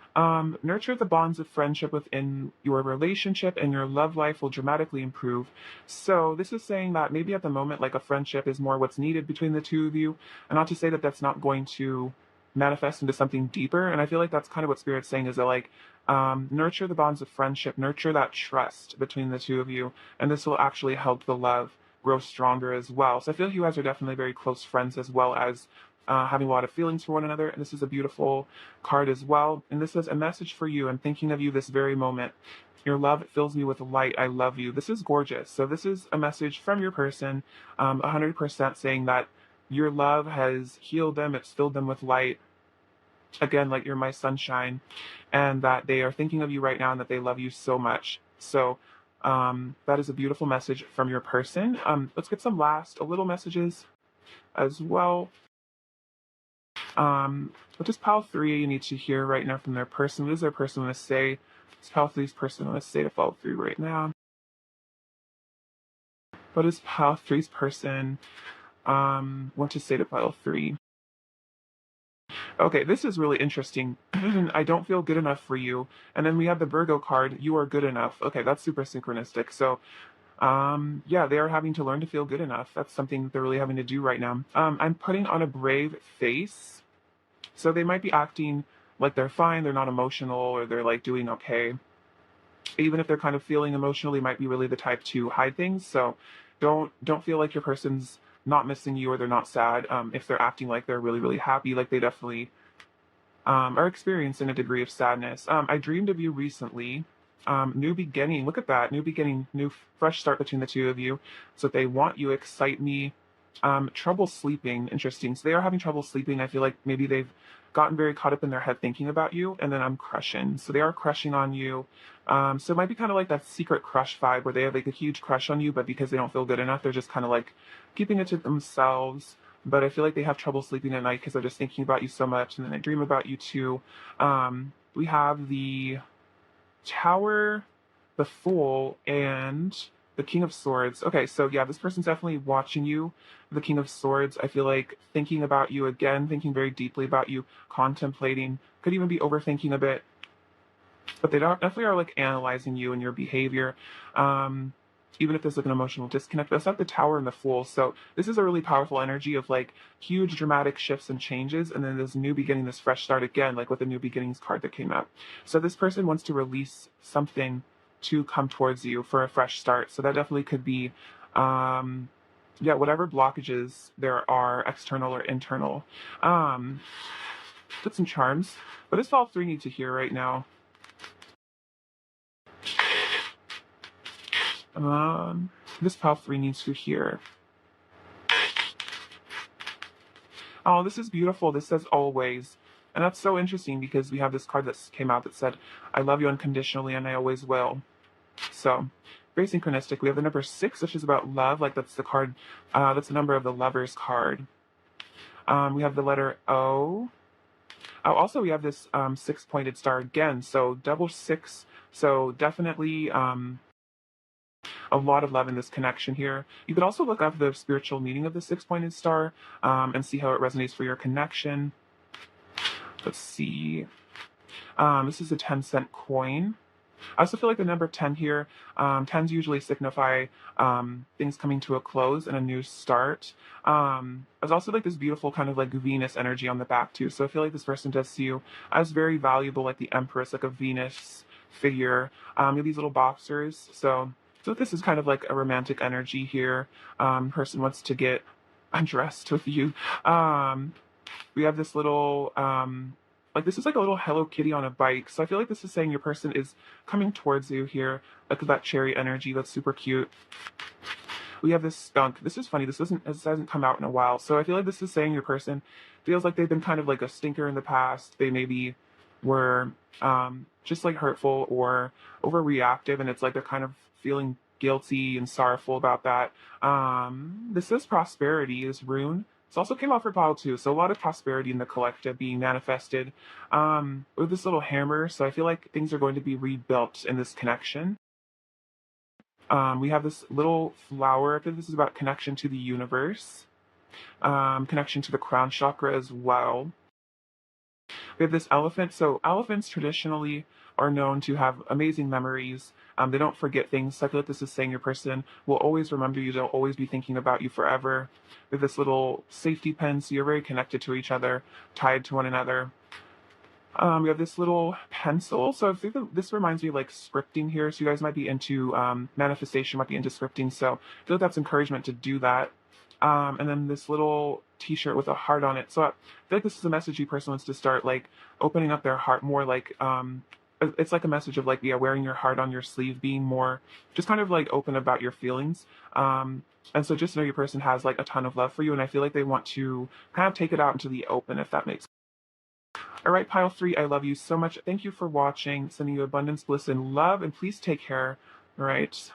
Nurture the bonds of friendship within your relationship and your love life will dramatically improve. So this is saying that maybe at the moment, like a friendship is more what's needed between the two of you. And not to say that that's not going to manifest into something deeper. And I feel like that's kind of what Spirit's saying is that like, nurture the bonds of friendship, nurture that trust between the two of you. And this will actually help the love grow stronger as well. So I feel like you guys are definitely very close friends as well as having a lot of feelings for one another. And this is a beautiful card as well. And this is a message for you. I'm thinking of you this very moment. Your love fills me with light. I love you. This is gorgeous. So this is a message from your person, 100% saying that your love has healed them. It's filled them with light. Again, like you're my sunshine, and that they are thinking of you right now and that they love you so much. So that is a beautiful message from your person. Let's get some last little messages as well. What does Pal 3 need to hear right now from their person? What does their person want to say? What's Pal 3's person want to say to Pal 3 right now? What does Pal 3's person want to say to Pal 3? Okay, this is really interesting. I don't feel good enough for you. And then we have the Virgo card, you are good enough. Okay, that's super synchronistic. So yeah, they are having to learn to feel good enough. That's something they're really having to do right now. I'm putting on a brave face. So they might be acting like they're fine, they're not emotional, or they're like doing okay. Even if they're kind of feeling emotionally, might be really the type to hide things. So don't feel like your person's not missing you or they're not sad. If they're acting like they're really, really happy, like they definitely are experiencing a degree of sadness. I dreamed of you recently. New beginning. Look at that. New beginning, new fresh start between the two of you. So they want you, excite me. Trouble sleeping. Interesting. So they are having trouble sleeping. I feel like maybe they've gotten very caught up in their head thinking about you, and then I'm crushing. So they are crushing on you. So it might be kind of like that secret crush vibe where they have like a huge crush on you, but because they don't feel good enough, they're just kind of like keeping it to themselves. But I feel like they have trouble sleeping at night because they're just thinking about you so much, and then they dream about you too. We have the Tower, the Fool, and the King of Swords. Okay, so yeah, this person's definitely watching you. The King of Swords, I feel like thinking about you again, thinking very deeply about you, contemplating, could even be overthinking a bit. But they definitely are like analyzing you and your behavior. Even if there's like an emotional disconnect, but it's not the Tower and the Fool. So this is a really powerful energy of like huge dramatic shifts and changes, and then this new beginning, this fresh start again, like with the new beginnings card that came up. So this person wants to release something to come towards you for a fresh start. So that definitely could be, yeah, whatever blockages there are, external or internal. Put some charms. What does Fall 3 need to hear right now? This Pal 3 needs to hear. Oh, this is beautiful. This says always. And that's so interesting because we have this card that came out that said, I love you unconditionally and I always will. So, very synchronistic. We have the number 6, which is about love. Like that's the card, that's the number of the Lover's card. We have the letter O. Oh, also, we have this 6-pointed star again. So, double 6. So, definitely a lot of love in this connection here. You could also look up the spiritual meaning of the six-pointed star and see how it resonates for your connection. Let's see. This is a 10-cent coin. I also feel like the number 10 here, 10s usually signify things coming to a close and a new start. There's also like this beautiful kind of like Venus energy on the back too. So I feel like this person does see you as very valuable, like the Empress, like a Venus figure. You have these little boxers. So this is kind of like a romantic energy here. Person wants to get undressed with you. We have this little like this is like a little Hello Kitty on a bike. So I feel like this is saying your person is coming towards you here. Look at that cherry energy. That's super cute. We have this skunk. This is funny. This hasn't come out in a while. So I feel like this is saying your person feels like they've been kind of like a stinker in the past. They maybe were just like hurtful or overreactive, and it's like they're kind of feeling guilty and sorrowful about that. This is prosperity, this rune. This also came out for pile too, so a lot of prosperity in the collective being manifested with this little hammer. So I feel like things are going to be rebuilt in this connection. We have this little flower. I think this is about connection to the universe, connection to the crown chakra as well. We have this elephant. So elephants traditionally are known to have amazing memories. They don't forget things. So I feel like this is saying your person will always remember you. They'll always be thinking about you forever. We have this little safety pin. So you're very connected to each other, tied to one another. We have this little pencil. So I think that this reminds me of like scripting here. So you guys might be into manifestation, might be into scripting. So I feel like that's encouragement to do that. And then this little t-shirt with a heart on it. So I feel like this is a message you person wants to start like opening up their heart more, like it's like a message of like, yeah, wearing your heart on your sleeve, being more just kind of like open about your feelings. And so just know your person has like a ton of love for you, and I feel like they want to kind of take it out into the open, if that makes sense. All right, pile 3, I love you so much. Thank you for watching. Sending you abundance, bliss, and love, and please take care. All right.